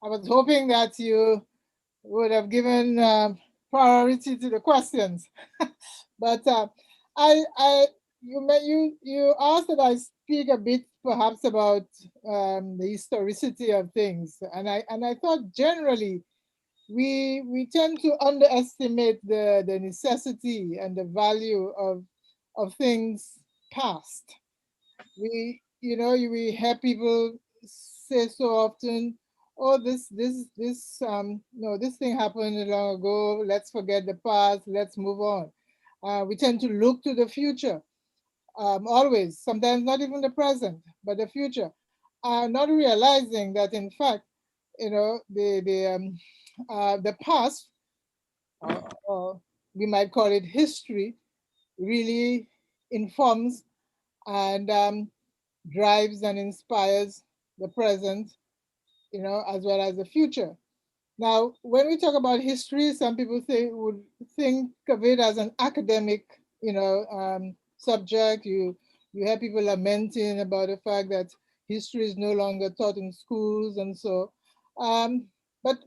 hoping that you would have given priority to the questions, but you asked that I speak a bit perhaps about the historicity of things, and I thought generally we tend to underestimate the necessity and the value of things past. We hear people say so often, oh, this thing happened long ago, let's forget the past, let's move on. We tend to look to the future, always, sometimes not even the present, but the future, not realizing that in fact, the past, or we might call it history, really informs and drives and inspires the present, as well as the future. Now, when we talk about history, some people would think of it as an academic, subject. You hear people lamenting about the fact that history is no longer taught in schools, and so. But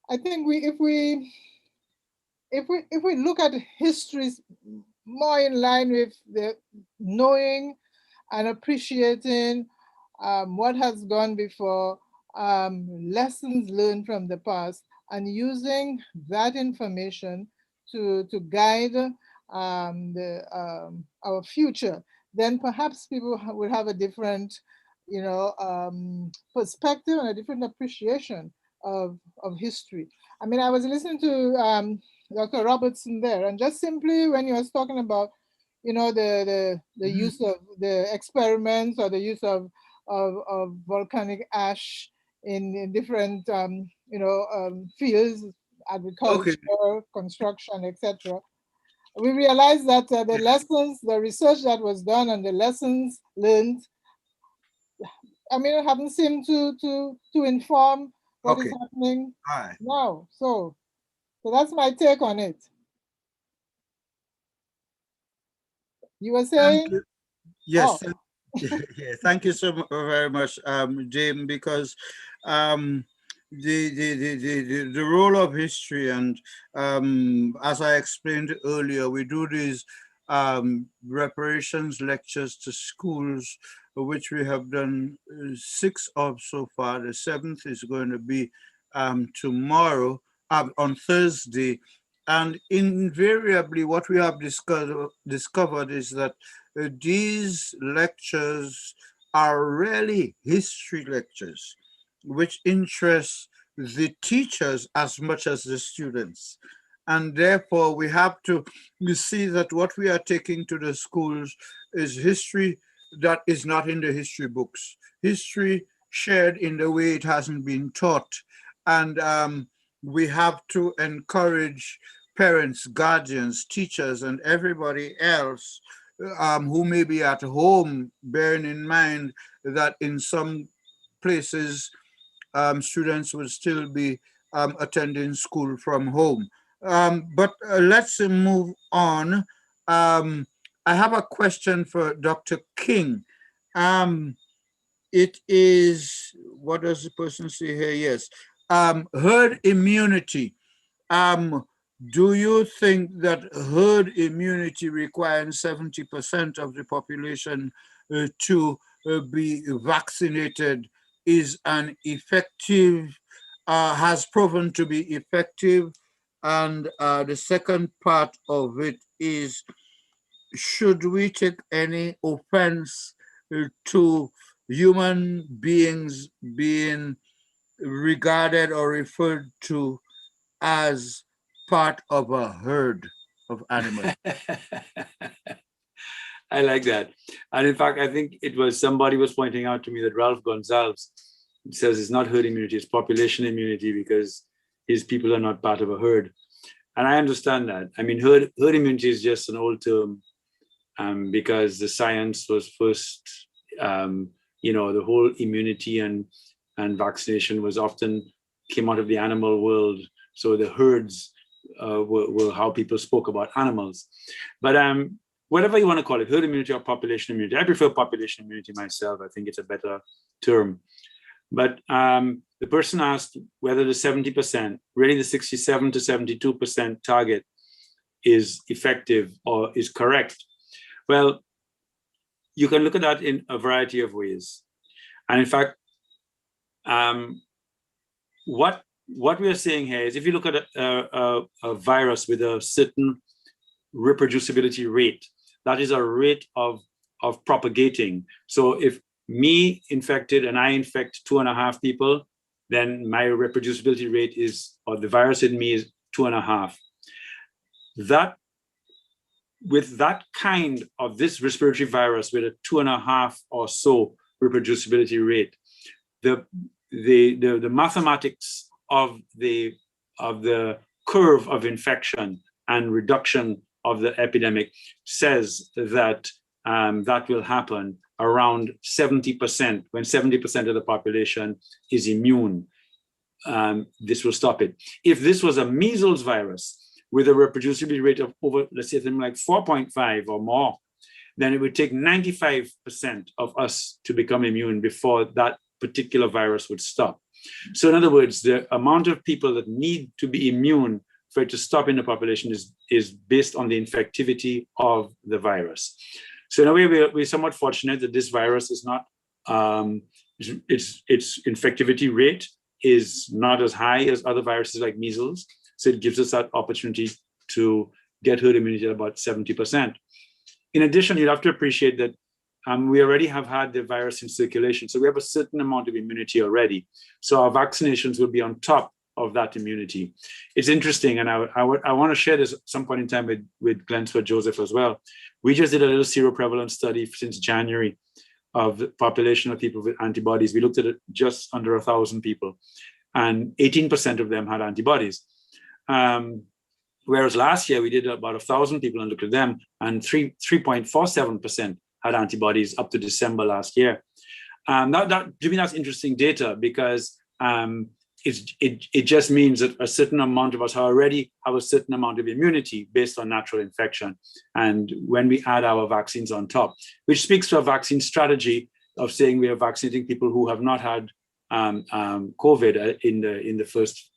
I think if we look at history more in line with the knowing and appreciating what has gone before, lessons learned from the past, and using that information to guide our future, then perhaps people will have a different, perspective and a different appreciation of history. I mean, I was listening to Dr. Robertson there, and just simply when you was talking about, the use of the experiments or the use of volcanic ash in different fields, agriculture, construction, etc. We realized that the research that was done and the lessons learned, haven't seemed to inform what is happening now. So that's my take on it. You were saying? Yes. Oh. Yeah, thank you so very much, James, because the role of history, and as I explained earlier, we do these reparations lectures to schools, which we have done 6 of so far. The 7th is going to be tomorrow, on Thursday. And invariably, what we have discovered is that these lectures are really history lectures, which interest the teachers as much as the students. And therefore, we have to see that what we are taking to the schools is history that is not in the history books, history shared in the way it hasn't been taught. And we have to encourage parents, guardians, teachers, and everybody else who may be at home, bearing in mind that in some places students will still be attending school from home. But let's move on. I have a question for Dr. King. It is, what does the person say here? Yes. Herd immunity. Do you think that herd immunity requiring 70% of the population to be vaccinated is an effective, has proven to be effective? And the second part of it is, should we take any offense to human beings being regarded or referred to as part of a herd of animals? I like that. And in fact, I think it was somebody was pointing out to me that Ralph Gonzalez says it's not herd immunity, it's population immunity, because his people are not part of a herd. And I understand that. I mean, herd immunity is just an old term because the science was first, the whole immunity and vaccination was often came out of the animal world. So the herds were how people spoke about animals. But whatever you want to call it, herd immunity or population immunity, I prefer population immunity myself. I think it's a better term. But the person asked whether the 70%, really the 67 to 72% target is effective or is correct. Well, you can look at that in a variety of ways. And in fact, what we are saying here is, if you look at a virus with a certain reproducibility rate, that is a rate of propagating. So if me infected and I infect 2.5 people, then my reproducibility rate is, or the virus in me is 2.5. That, with that kind of this respiratory virus with a 2.5 or so reproducibility rate, the mathematics of the curve of infection and reduction of the epidemic says that that will happen around 70%, when 70% of the population is immune. This will stop it. If this was a measles virus with a reproducibility rate of over, let's say, something like 4.5 or more, then it would take 95% of us to become immune before that particular virus would stop. So in other words, the amount of people that need to be immune for it to stop in the population is based on the infectivity of the virus. So in a way, we're somewhat fortunate that this virus is not, its infectivity rate is not as high as other viruses like measles. So it gives us that opportunity to get herd immunity at about 70%. In addition, you'd have to appreciate that we already have had the virus in circulation. So we have a certain amount of immunity already. So our vaccinations will be on top of that immunity. It's interesting, and I want to share this at some point in time with Glensford Joseph as well. We just did a little seroprevalence study since January of the population of people with antibodies. We looked at it just under 1,000 people, and 18% of them had antibodies. Whereas last year we did about 1,000 people and looked at them, and 3.47% had antibodies up to December last year. To me, that's interesting data, because it just means that a certain amount of us already have a certain amount of immunity based on natural infection. And when we add our vaccines on top, which speaks to a vaccine strategy of saying we are vaccinating people who have not had COVID in the first.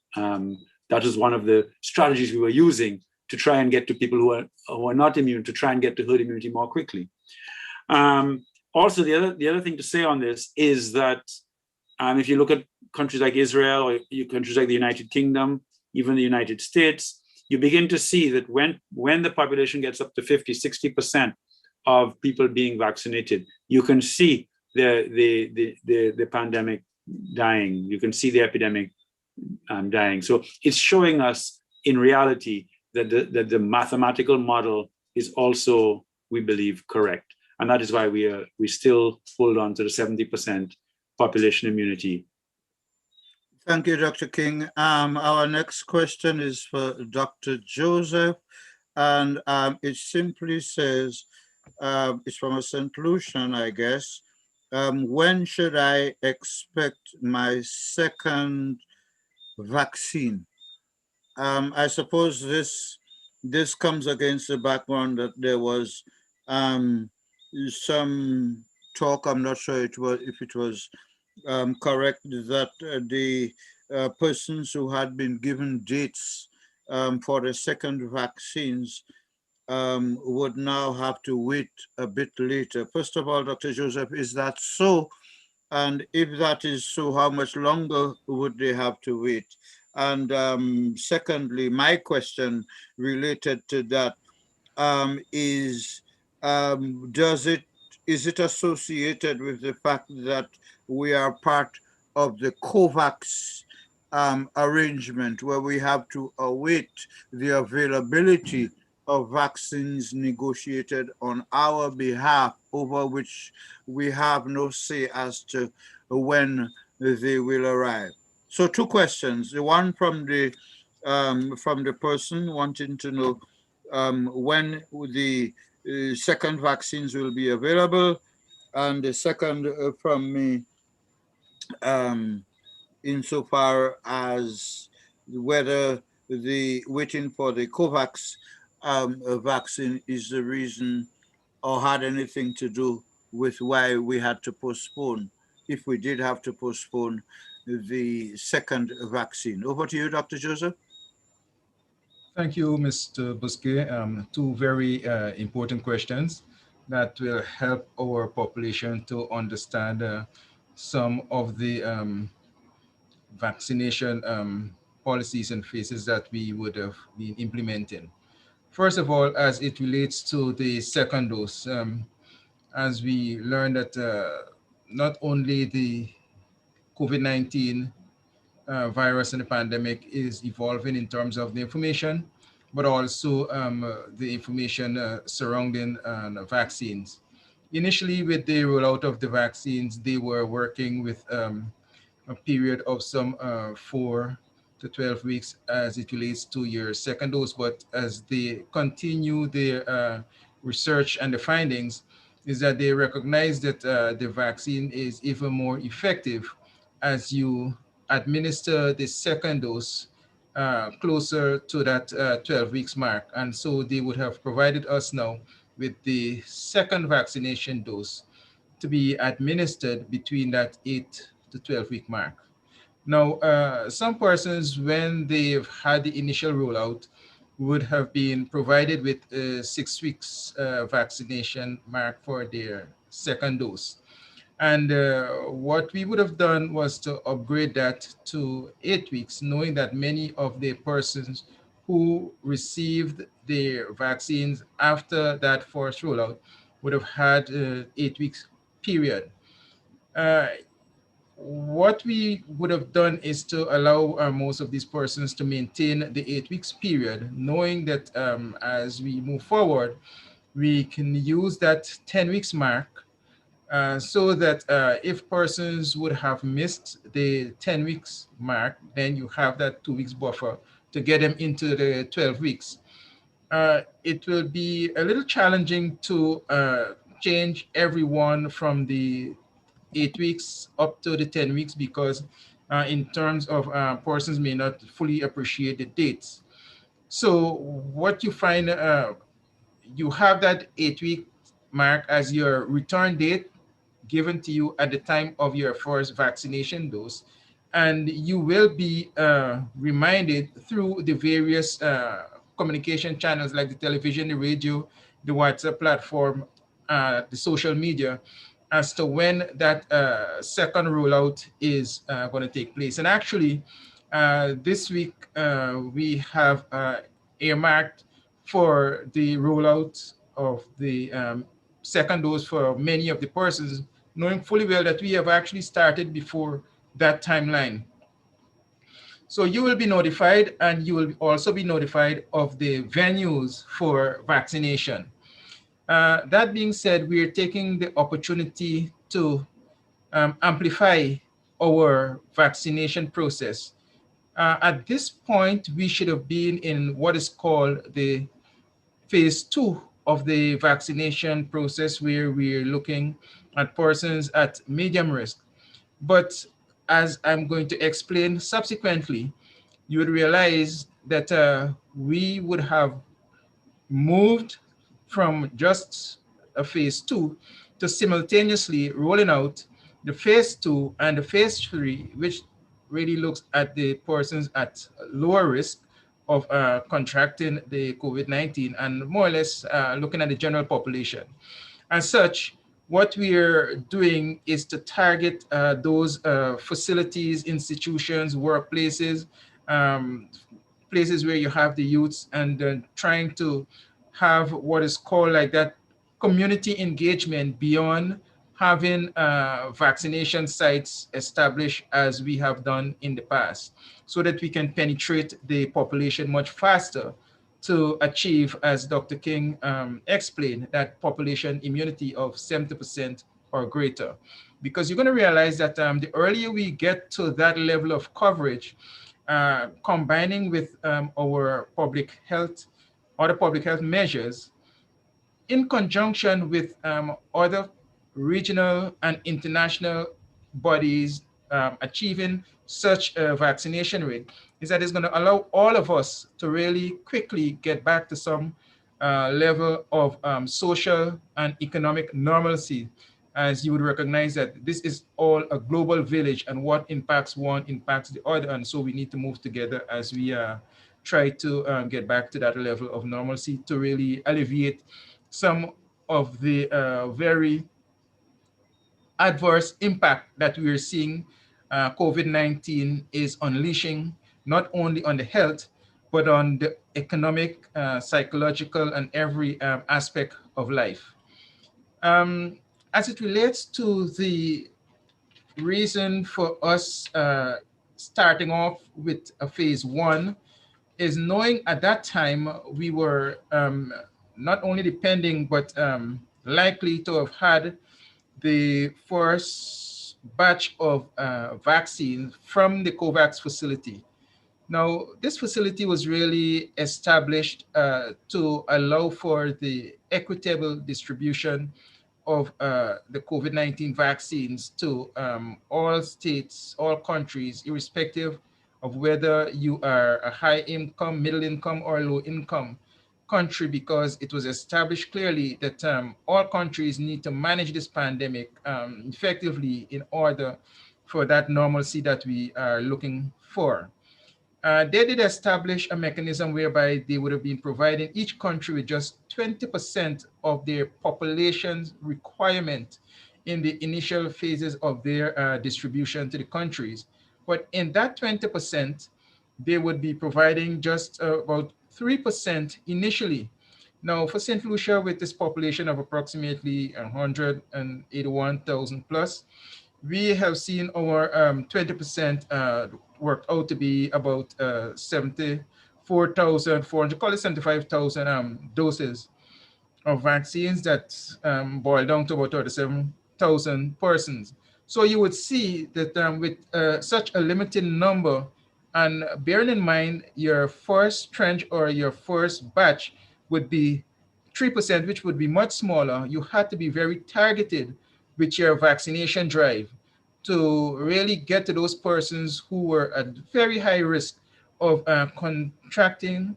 That is one of the strategies we were using to try and get to people who are not immune, to try and get to herd immunity more quickly. Also, the other thing to say on this is that if you look at countries like Israel or countries like the United Kingdom, even the United States, you begin to see that when the population gets up to 50, 60% of people being vaccinated, you can see the pandemic dying. You can see the epidemic dying. So it's showing us in reality that the mathematical model is also, we believe, correct. And that is why we still hold on to the 70% population immunity. Thank you, Dr. King. Our next question is for Dr. Joseph, and it simply says, it's from a St Lucian, I guess. When should I expect my second vaccine? I suppose this comes against the background that there was some talk, I'm not sure if it was correct, that the persons who had been given dates for the second vaccines would now have to wait a bit later. First of all, Dr. Joseph, is that so? And if that is so, how much longer would they have to wait? And secondly, my question related to that is it associated with the fact that we are part of the COVAX arrangement, where we have to await the availability of vaccines negotiated on our behalf, over which we have no say as to when they will arrive? So two questions. The one from the person wanting to know when the second vaccines will be available, and the second from me, insofar as whether the waiting for the COVAX vaccine is the reason or had anything to do with why we had to postpone, if we did have to postpone the second vaccine. Over to you, Dr. Joseph. Thank you, Mr. Bosque. Two very important questions that will help our population to understand some of the vaccination policies and phases that we would have been implementing. First of all, as it relates to the second dose, as we learned that not only the COVID-19 virus and the pandemic is evolving in terms of the information, but also the information surrounding vaccines. Initially, with the rollout of the vaccines, they were working with a period of some 4 to 12 weeks as it relates to your second dose. But as they continue their research and the findings, is that they recognize that the vaccine is even more effective as you administer the second dose closer to that 12 weeks mark. And so they would have provided us now with the second vaccination dose to be administered between that 8 to 12-week mark. Now, some persons, when they've had the initial rollout, would have been provided with a 6 weeks vaccination mark for their second dose. And what we would have done was to upgrade that to 8 weeks, knowing that many of the persons who received their vaccines after that first rollout would have had 8 weeks period. Uh, what we would have done is to allow most of these persons to maintain the 8 weeks period, knowing that as we move forward, we can use that 10 weeks mark so that if persons would have missed the 10 weeks mark, then you have that 2 weeks buffer to get them into the 12 weeks. It will be a little challenging to change everyone from the 8 weeks up to the 10 weeks because in terms of persons may not fully appreciate the dates. So what you find, you have that 8 week mark as your return date given to you at the time of your first vaccination dose. And you will be reminded through the various communication channels like the television, the radio, the WhatsApp platform, the social media, as to when that second rollout is going to take place. And actually, this week we have earmarked for the rollout of the second dose for many of the persons, knowing fully well that we have actually started before that timeline. So you will be notified, and you will also be notified of the venues for vaccination. That being said, we are taking the opportunity to amplify our vaccination process. At this point, we should have been in what is called the phase 2 of the vaccination process, where we're looking at persons at medium risk. But as I'm going to explain subsequently, you would realize that we would have moved from just a phase 2 to simultaneously rolling out the phase 2 and the phase 3, which really looks at the persons at lower risk of contracting the COVID-19 and more or less looking at the general population. As such, what we are doing is to target those facilities, institutions, workplaces, um, places where you have the youths, and trying to have what is called like that community engagement beyond having vaccination sites established as we have done in the past, so that we can penetrate the population much faster to achieve, as Dr. King explained, that population immunity of 70% or greater. Because you're going to realize that the earlier we get to that level of coverage, combining with our public health, other public health measures, in conjunction with other regional and international bodies achieving such a vaccination rate, is that it's going to allow all of us to really quickly get back to some level of social and economic normalcy, as you would recognize that this is all a global village, and what impacts one impacts the other. And so we need to move together as we try to get back to that level of normalcy to really alleviate some of the very adverse impact that we are seeing COVID-19 is unleashing, not only on the health, but on the economic, psychological, and every aspect of life. As it relates to the reason for us starting off with a phase 1, is knowing at that time we were not only depending, but likely to have had the first batch of vaccine from the COVAX facility. Now, this facility was really established to allow for the equitable distribution of the COVID-19 vaccines to all states, all countries, irrespective of whether you are a high income, middle income, or low income country, because it was established clearly that all countries need to manage this pandemic effectively in order for that normalcy that we are looking for. They did establish a mechanism whereby they would have been providing each country with just 20% of their population's requirement in the initial phases of their distribution to the countries. But in that 20%, they would be providing just about 3% initially. Now, for St. Lucia, with this population of approximately 181,000 plus, we have seen our 20% worked out to be about 74,400, call it 75,000 doses of vaccines that boil down to about 37,000 persons. So you would see that with such a limited number, and bearing in mind your first tranche or your first batch would be 3%, which would be much smaller, you had to be very targeted with your vaccination drive to really get to those persons who were at very high risk of contracting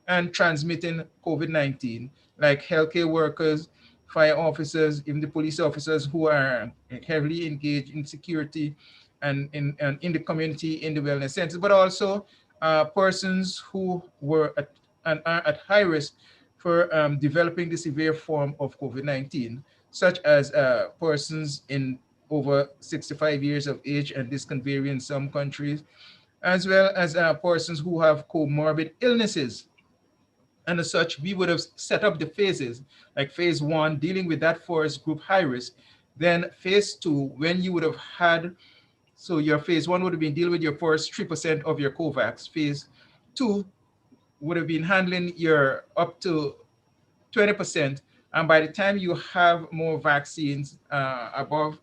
and transmitting COVID-19, like healthcare workers, fire officers, even the police officers who are heavily engaged in security and in the community, in the wellness centers, but also persons who were at, and are at high risk for developing the severe form of COVID-19, such as persons in over 65 years of age, and this can vary in some countries, as well as persons who have comorbid illnesses. And as such, we would have set up the phases, like phase one, dealing with that first group high risk. Then phase two, when you would have had, so your phase one would have been dealing with your first 3% of your COVAX. Phase two would have been handling your up to 20%. And by the time you have more vaccines above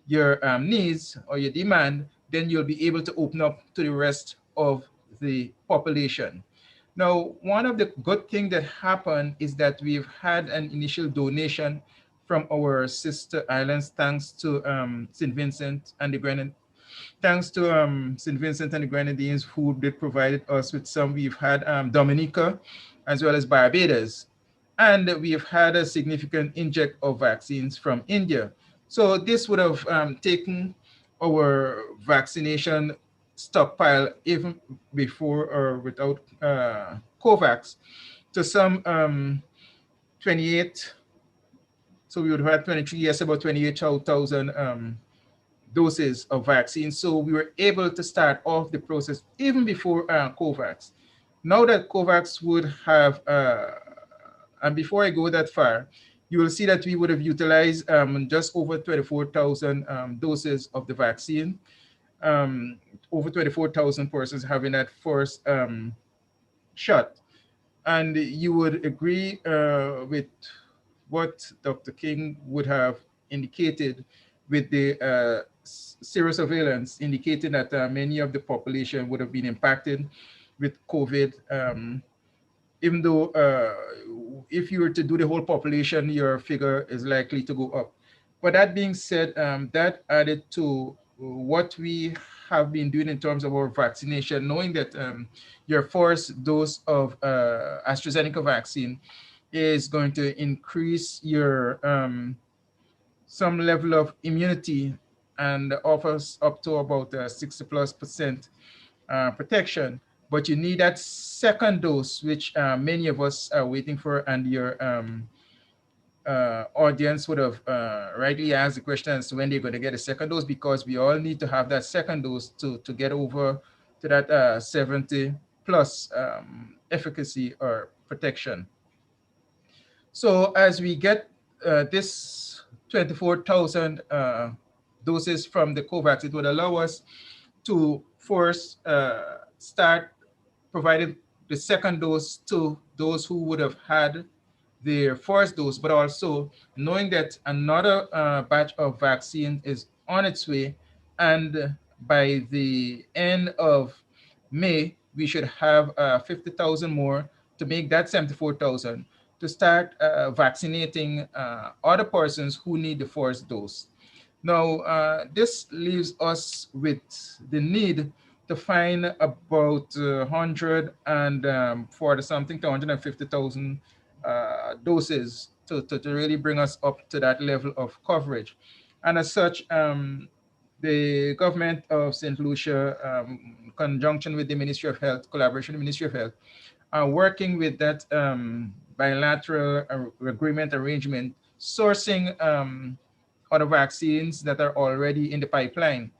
your needs or your demand, then you'll be able to open up to the rest of the population. Now, one of the good things that happened is that we've had an initial donation from our sister islands, thanks to St. Vincent and the Grenadines. Thanks to St. Vincent and the Grenadines, who did provided us with some. We've had Dominica, as well as Barbados. And we've had a significant inject of vaccines from India. So this would have taken our vaccination stockpile, even before or without COVAX, to some 28. So we would have had 23, yes, about 28,000 doses of vaccine. So we were able to start off the process even before COVAX. Now that COVAX would have, and before I go that far, you will see that we would have utilized just over 24,000 doses of the vaccine, over 24,000 persons having that first shot. And you would agree with what Dr. King would have indicated with the serosurveillance, indicating that many of the population would have been impacted with COVID, even though if you were to do the whole population, your figure is likely to go up. But that being said, that added to what we have been doing in terms of our vaccination, knowing that your first dose of AstraZeneca vaccine is going to increase your some level of immunity and offers up to about 60+% protection. But you need that second dose, which many of us are waiting for, and your audience would have rightly asked the question as to when they're going to get a second dose, because we all need to have that second dose to get over to that 70 plus efficacy or protection. So as we get this 24,000 doses from the COVAX, it would allow us to first start providing the second dose to those who would have had their first dose, but also knowing that another batch of vaccine is on its way, and by the end of May, we should have 50,000 more to make that 74,000, to start vaccinating other persons who need the first dose. Now, this leaves us with the need to find about 100 and 40 something to 150,000 doses to really bring us up to that level of coverage. And as such, the government of St. Lucia, in conjunction with the Ministry of Health, collaboration with the Ministry of Health, are working with that bilateral agreement arrangement, sourcing other vaccines that are already in the pipeline.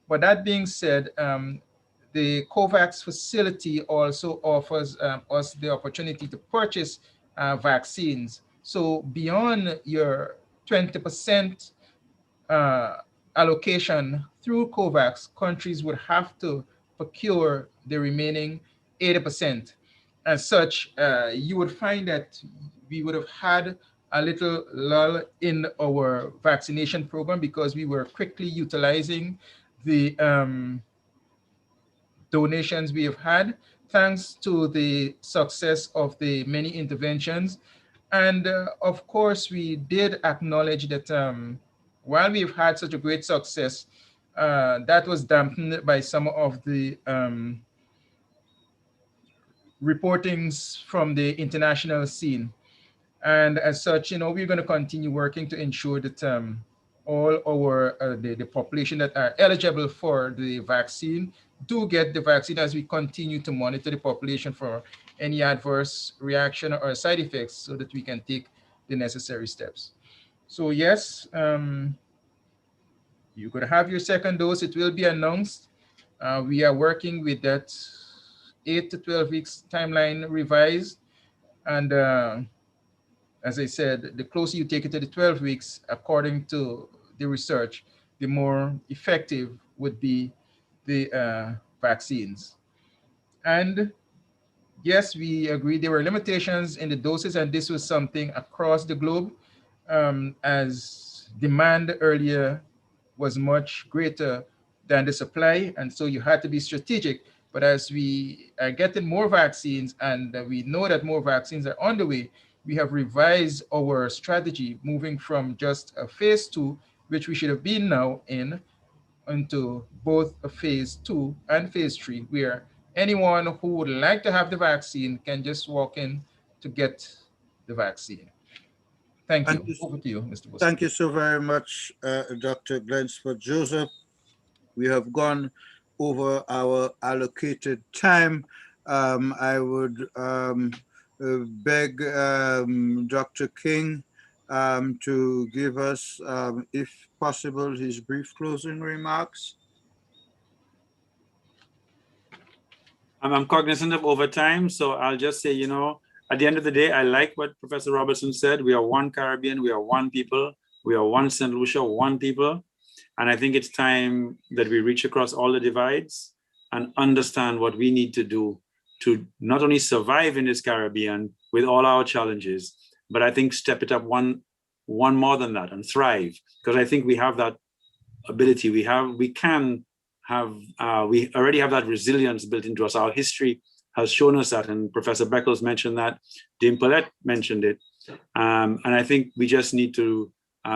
But that being said, the COVAX facility also offers us the opportunity to purchase vaccines. So beyond your 20% allocation through COVAX, countries would have to procure the remaining 80%. As such, you would find that we would have had a little lull in our vaccination program because we were quickly utilizing the donations we have had, thanks to the success of the many interventions. And of course, we did acknowledge that while we've had such a great success, that was dampened by some of the reportings from the international scene. And as such, we're going to continue working to ensure that all our the population that are eligible for the vaccine do get the vaccine, as we continue to monitor the population for any adverse reaction or side effects so that we can take the necessary steps. So yes, you're going to have your second dose. It will be announced. We are working with that 8 to 12 weeks timeline revised. And as I said, the closer you take it to the 12 weeks, according to the research, the more effective would be the vaccines. And yes, we agree there were limitations in the doses, and this was something across the globe, as demand earlier was much greater than the supply, and so you had to be strategic. But as we are getting more vaccines and we know that more vaccines are on the way, we have revised our strategy, moving from just a phase 2, which we should have been now in, into both a phase 2 and phase 3, where anyone who would like to have the vaccine can just walk in to get the vaccine. Thank you. Over to you, Mr. Bosque. Thank you so very much, Dr. Glensford Joseph. We have gone over our allocated time. I would beg Dr. King to give us, if possible, his brief closing remarks. I'm cognizant of overtime, so I'll just say, at the end of the day, I like what Professor Robertson said. We are one Caribbean, we are one people, we are one St. Lucia, one people. And I think it's time that we reach across all the divides and understand what we need to do to not only survive in this Caribbean with all our challenges, but I think step it up one more than that and thrive. Because I think we have that ability. We already have that resilience built into us. Our history has shown us that, and Professor Beckers mentioned that, Dame Paulette mentioned it. And I think we just need to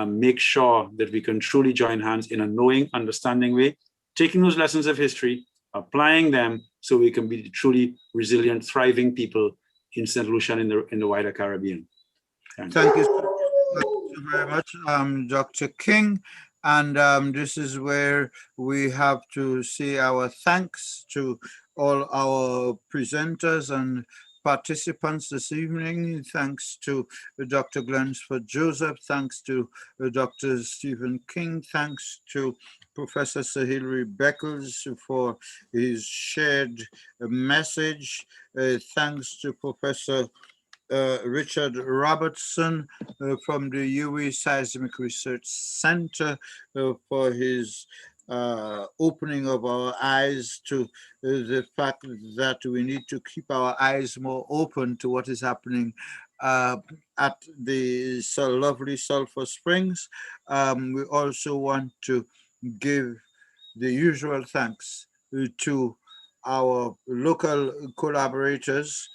make sure that we can truly join hands in a knowing, understanding way, taking those lessons of history, applying them so we can be truly resilient, thriving people in St. Lucia and in the wider Caribbean. Thank you very much, Dr. King. And this is where we have to say our thanks to all our presenters and participants this evening. Thanks to Dr. Glensford Joseph, thanks to Dr. Stephen King, thanks to Professor Sir Hilary Beckers for his shared message. Thanks to Professor Richard Robertson from the UWI Seismic Research Center for his opening of our eyes to the fact that we need to keep our eyes more open to what is happening at the lovely Sulphur Springs. We also want to give the usual thanks to our local collaborators.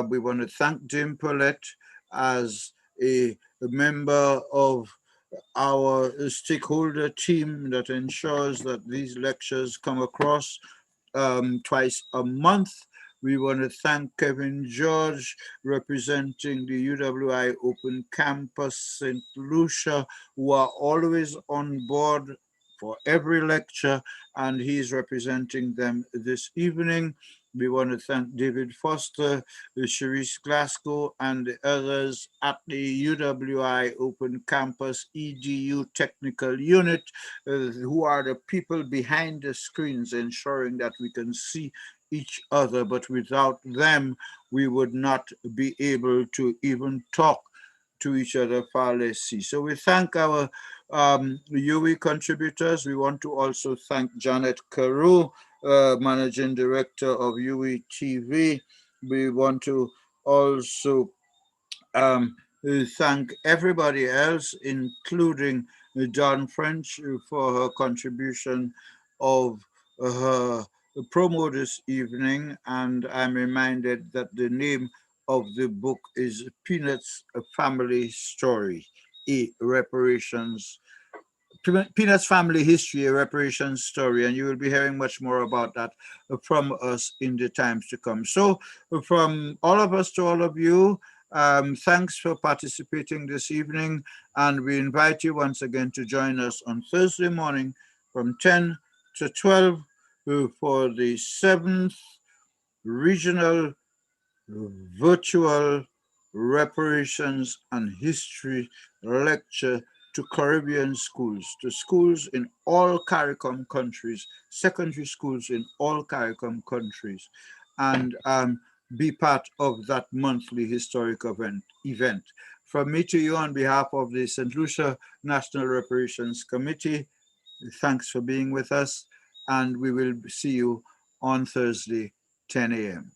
We want to thank Dame Paulette as a member of our stakeholder team that ensures that these lectures come across twice a month. We want to thank Kevin George, representing the UWI Open Campus St Lucia, who are always on board for every lecture, and he's representing them this evening. We want to thank David Foster, Cherise Glasgow, and the others at the UWI Open Campus EDU Technical Unit, who are the people behind the screens ensuring that we can see each other, but without them, we would not be able to even talk to each other, far less see. So we thank our UE contributors. We want to also thank Janet Carew, Managing Director of UE TV. We want to also thank everybody else, including Dawn French, for her contribution of her promo this evening. And I'm reminded that the name of the book is Peanuts, A Family Story, a Reparations, Peanuts Family History, a Reparations Story. And you will be hearing much more about that from us in the times to come. So from all of us to all of you, thanks for participating this evening, and we invite you once again to join us on Thursday morning from 10 to 12 for the 7th Regional Virtual Reparations and History Lecture to Caribbean schools, to schools in all CARICOM countries, secondary schools in all CARICOM countries, and be part of that monthly historic event. From me to you, on behalf of the St. Lucia National Reparations Committee, thanks for being with us, and we will see you on Thursday, 10 a.m.